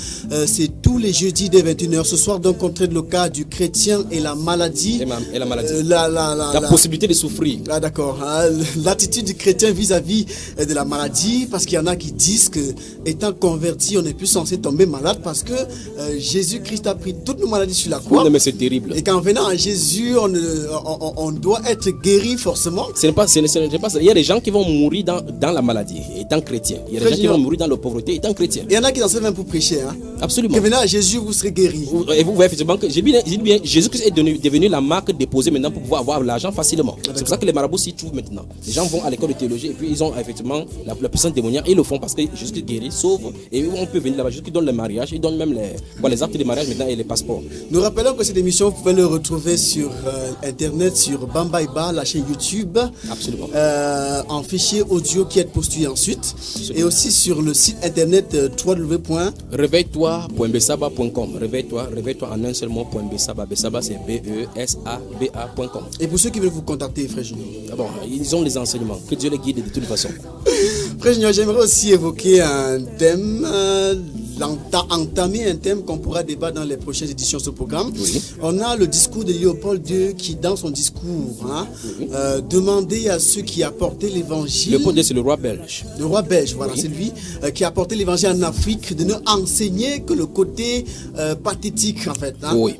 C'est tous les jeudis dès 21h. Ce soir, donc, on traite le cas du chrétien et la maladie. Et la maladie. La possibilité de souffrir. Ah d'accord. L'attitude du chrétien vis-à-vis de la maladie. Parce qu'il y en a qui disent que étant converti, on n'est plus censé tomber malade parce que Jésus-Christ a pris toutes nos maladies sur la croix. Non, mais c'est terrible. Et qu'en venant à Jésus, on doit être guéri forcément. Ce n'est pas ça. Il y a des gens qui vont mourir dans la maladie étant chrétiens. Il y a des gens qui vont mourir dans la pauvreté étant chrétiens. Il y en a qui en servent même pour prêcher. Absolument. Que venant à Jésus, vous serez guéri. Et vous voyez effectivement que j'ai dit bien, Jésus-Christ est devenu la marque déposée maintenant pour pouvoir avoir l'argent facilement. C'est pour ça que les marabouts s'y trouvent maintenant. Les gens vont à l'école de théologie et puis ils ont effectivement la puissance démoniaque. Ils le font parce que Jésus guérit, sauve. Et on peut venir là-bas. Jésus donne le mariage. Il donne même les actes de mariage maintenant et les passeports. Nous rappelons que cette émission, vous pouvez le retrouver sur Internet, sur Bambaiba, la chaîne YouTube. Absolument. En fichier audio qui est postulé ensuite. Absolument. Et aussi sur le site internet www.réveille-toi.besaba.com. Réveille-toi en un seul mot, .besaba. Besaba, c'est BESABA.com. Et pour ceux qui veulent vous contacter, Frère Junior. D'abord, ils ont les enseignements. Que Dieu les guide de toute façon. Frère Junior, j'aimerais aussi évoquer un thème, entamer un thème qu'on pourra débattre dans les prochaines éditions de ce programme. On a le discours de Léopold II qui, dans son discours, demandait à ceux qui apportaient l'évangile. Léopold II, c'est le roi belge. Le roi belge, voilà, c'est lui qui a apporté l'évangile en Afrique, de ne enseigner que le côté pathétique, en fait. Oui.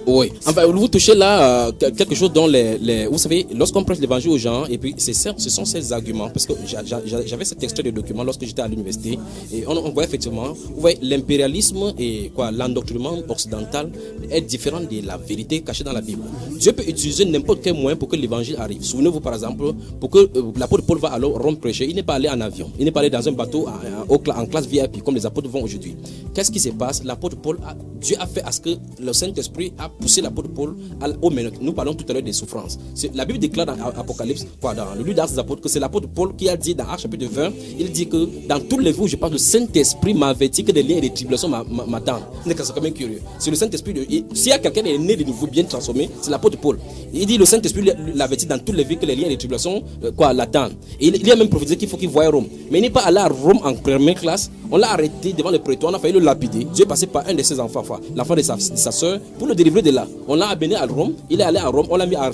Oui. Enfin, vous touchez là quelque chose dont vous savez, lorsqu'on prêche l'évangile aux gens, et puis ce sont ces arguments, parce que j'avais cet extrait de document lorsque j'étais à l'université, et on voit effectivement, vous voyez, l'impérialisme et l'endoctrinement occidental est différent de la vérité cachée dans la Bible. Dieu peut utiliser n'importe quel moyen pour que l'évangile arrive. Souvenez-vous par exemple, pour que l'apôtre Paul va à Rome prêcher, il n'est pas allé en avion, il n'est pas allé dans un bateau en classe VIP comme les apôtres vont aujourd'hui. Qu'est-ce qui se passe? L'apôtre Paul, Dieu a fait à ce que le Saint-Esprit a poussé l'apôtre Paul au minute. Nous parlons tout à l'heure des souffrances. La Bible déclare dans Apocalypse, dans le livre d'Actes des apôtres, que c'est l'apôtre Paul qui a dit dans Actes chapitre 20, il dit que dans tous les jours où je parle, le Saint-Esprit m'a averti que des liens et des tribulations m'attendent. C'est quand même curieux. C'est le Saint-Esprit. S'il y a quelqu'un qui est né de nouveau, bien transformé, c'est l'apôtre Paul. Il dit le Saint-Esprit l'avertit dans toutes les vies que les liens et les tribulations l'attendent. Et il a même prophétisé qu'il faut qu'il voie Rome. Mais il n'est pas allé à Rome en première classe. On l'a arrêté devant le prétoire, on a failli le lapider. Dieu est passé par un de ses enfants, l'enfant de sa soeur, pour le délivrer de là. On l'a amené à Rome, il est allé à Rome, on l'a mis en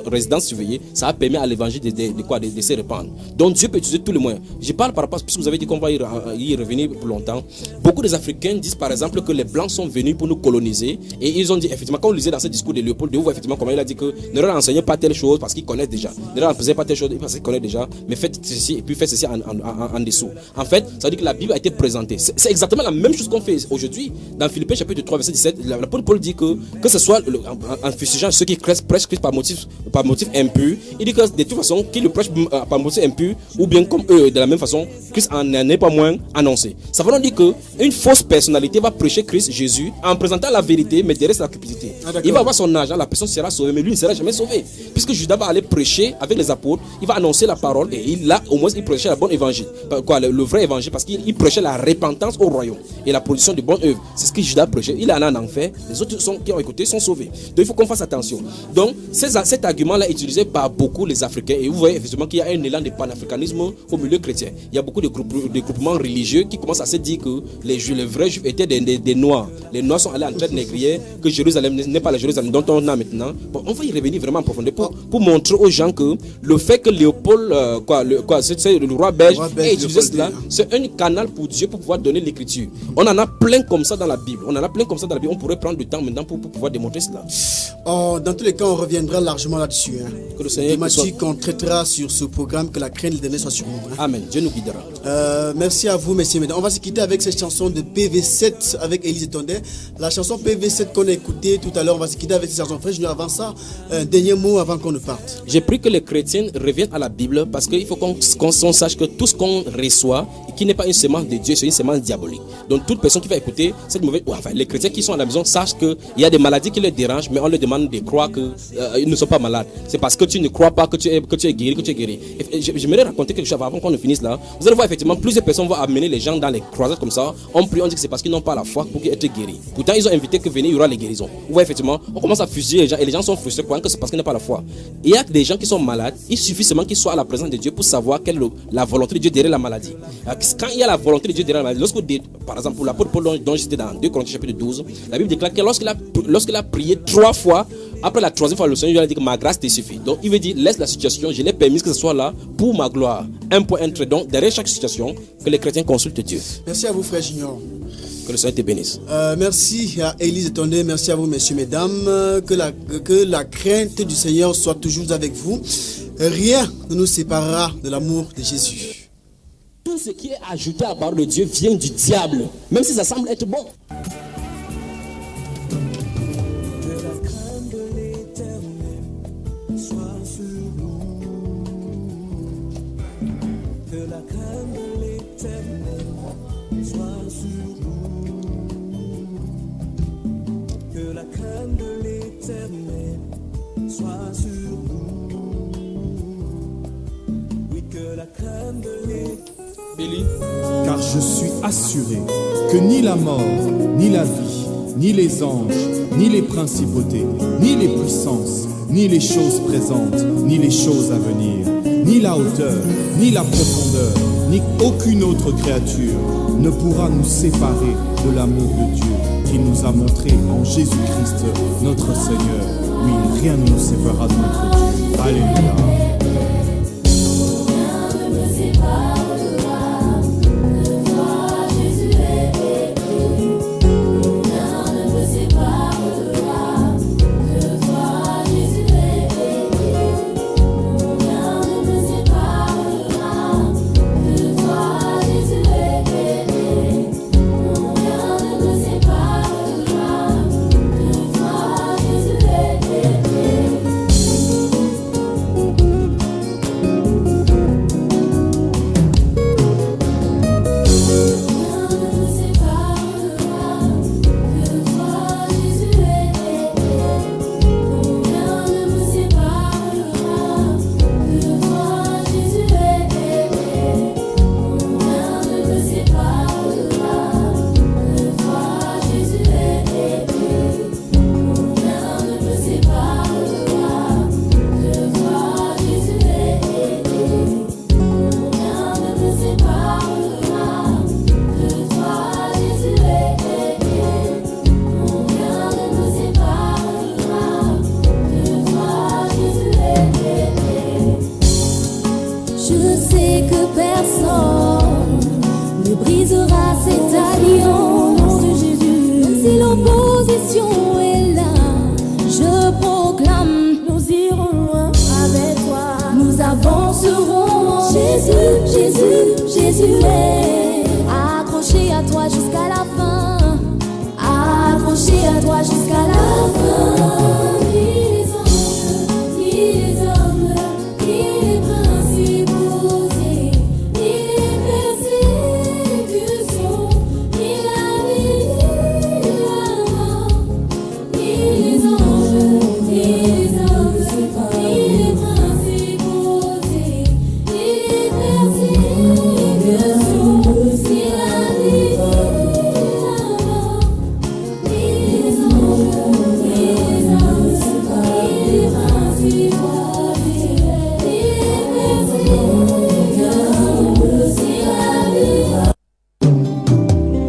résidence surveillée. Ça a permis à l'évangile de se répandre. Donc Dieu peut utiliser tous les moyens. Je parle par rapport, puisque vous avez dit qu'on va y revenir pour longtemps. Beaucoup des Africains disent par exemple que les Blancs sont venus pour nous coloniser. Et ils ont dit, effectivement, quand on lisait dans ce discours de Léopold, vous voyez effectivement comment il a dit que ne leur enseignez pas telle chose parce qu'ils connaissent déjà. Ne leur enseignez pas telle chose parce qu'ils connaissent déjà. Mais faites ceci et puis faites ceci en dessous. En fait, ça veut dire que la Bible a été présentée. C'est exactement la même chose qu'on fait aujourd'hui. Dans Philippiens chapitre 3, verset 17, l'apôtre Paul dit que ce soit en fustigeant ceux qui prêchent Christ par motif impur, il dit que de toute façon, qu'ils le prêchent par motif impur, ou bien comme eux, de la même façon, Christ en est pas moins annoncé. Ça veut dire qu'une fausse personnalité va prêcher Christ Jésus en présentant la vérité, mais derrière la cupidité. Il va avoir son argent, la personne sera sauvée, mais lui ne sera jamais sauvé. Puisque Judas va aller prêcher avec les apôtres, il va annoncer la parole, et là, au moins, il prêchait la bonne évangile. Le vrai évangile, parce qu'il prêchait la repentance au royaume et la production de bonnes œuvres. C'est ce que Judas prêchait. Il en a en enfer. Les autres qui ont écouté sont sauvés. Donc il faut qu'on fasse attention. Donc cet argument-là est utilisé par beaucoup les Africains. Et vous voyez effectivement qu'il y a un élan de panafricanisme au milieu chrétien. Il y a beaucoup de groupements religieux qui commencent à se dire que les vrais juifs étaient des noirs. Les noirs sont allés en traite négrière, que Jérusalem n'est pas la Jérusalem dont on a maintenant. Bon, on va y revenir vraiment en profondeur pour montrer aux gens que le fait que Léopold, le roi belge, ait utilisé cela, c'est un canal pour Dieu pour pouvoir donner l'écriture. On en a plein comme ça dans la Bible. On pourrait prendre du temps maintenant pour pouvoir démontrer cela. Dans tous les cas, on reviendra largement là-dessus. Que le Seigneur thématique qu'on traitera sur ce programme, que la crainte de l'Éternel soit sur nous. Amen. Dieu nous guidera. Merci à vous, messieurs et mesdames. On va se quitter avec cette chanson de PV7 avec Élise Etonde. La chanson PV7 qu'on a écoutée tout à l'heure, on va se quitter avec cette chanson. Frère Junior, avant ça, un dernier mot avant qu'on ne parte. J'ai pris que les chrétiens reviennent à la Bible parce qu'il faut qu'on sache que tout ce qu'on reçoit, qui n'est pas une semence de Dieu, c'est une semence diabolique. Donc toute personne qui va écouter cette mauvaise, les chrétiens qui sont à la maison sachent qu'il y a des maladies qui les dérangent, mais on leur demande de croire qu'ils ne sont pas malades. C'est parce que tu ne crois pas que tu es guéri, que tu es guéri. J'aimerais raconter quelque chose avant qu'on ne finisse là. Vous allez voir effectivement plusieurs personnes vont amener les gens dans les croisades comme ça. On prie, on dit que c'est parce qu'ils n'ont pas la foi pour qu'ils être guéris. Pourtant ils ont invité que venez, il y aura les guérisons. Vous voyez effectivement, on commence à fusiller les gens et les gens sont frustrés pour que c'est parce qu'ils n'ont pas la foi. Il y a des gens qui sont malades, il suffit seulement qu'ils soient à la présence de Dieu pour savoir quelle est la volonté de Dieu derrière la maladie. Quand il y a la volonté de Dieu derrière la maladie, par exemple pour l'apôtre Paul dont j'étais dans 2 Corinthiens chapitre 12, la Bible déclare que lorsqu'il a prié 3 fois, après la 3e fois, le Seigneur lui a dit que ma grâce te suffit. Donc il veut dire, laisse la situation, je l'ai permis que ce soit là pour ma gloire. Un point, un trait. Donc derrière chaque situation, que les chrétiens consultent Dieu. Merci à vous, frère Junior. Que le Seigneur te bénisse. Merci à Élise Etonde, merci à vous, messieurs, mesdames. Que la crainte du Seigneur soit toujours avec vous. Rien ne nous séparera de l'amour de Jésus. Tout ce qui est ajouté à la parole de Dieu vient du diable, même si ça semble être bon. Car je suis assuré que ni la mort, ni la vie, ni les anges, ni les principautés, ni les puissances, ni les choses présentes, ni les choses à venir, ni la hauteur, ni la profondeur, ni aucune autre créature ne pourra nous séparer de l'amour de Dieu qu'il nous a montré en Jésus-Christ, notre Seigneur. Oui, rien ne nous séparera de notre Dieu. Alléluia. Jésus est accroché à toi jusqu'à la fin, accroché à toi jusqu'à la fin. Ni les anges, ni les hommes, ni les principaux, ni les persécutions, ni la vie, ni la mort, ni les anges, ni les hommes, ni les principaux, ni les persécutions.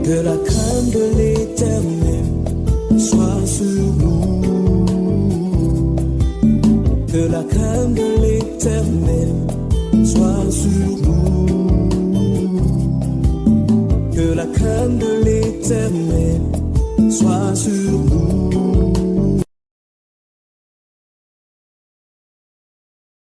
Que la crainte de l'Éternel soit sur nous. Que la crainte de l'Éternel soit sur nous. Que la crainte de l'Éternel soit sur nous.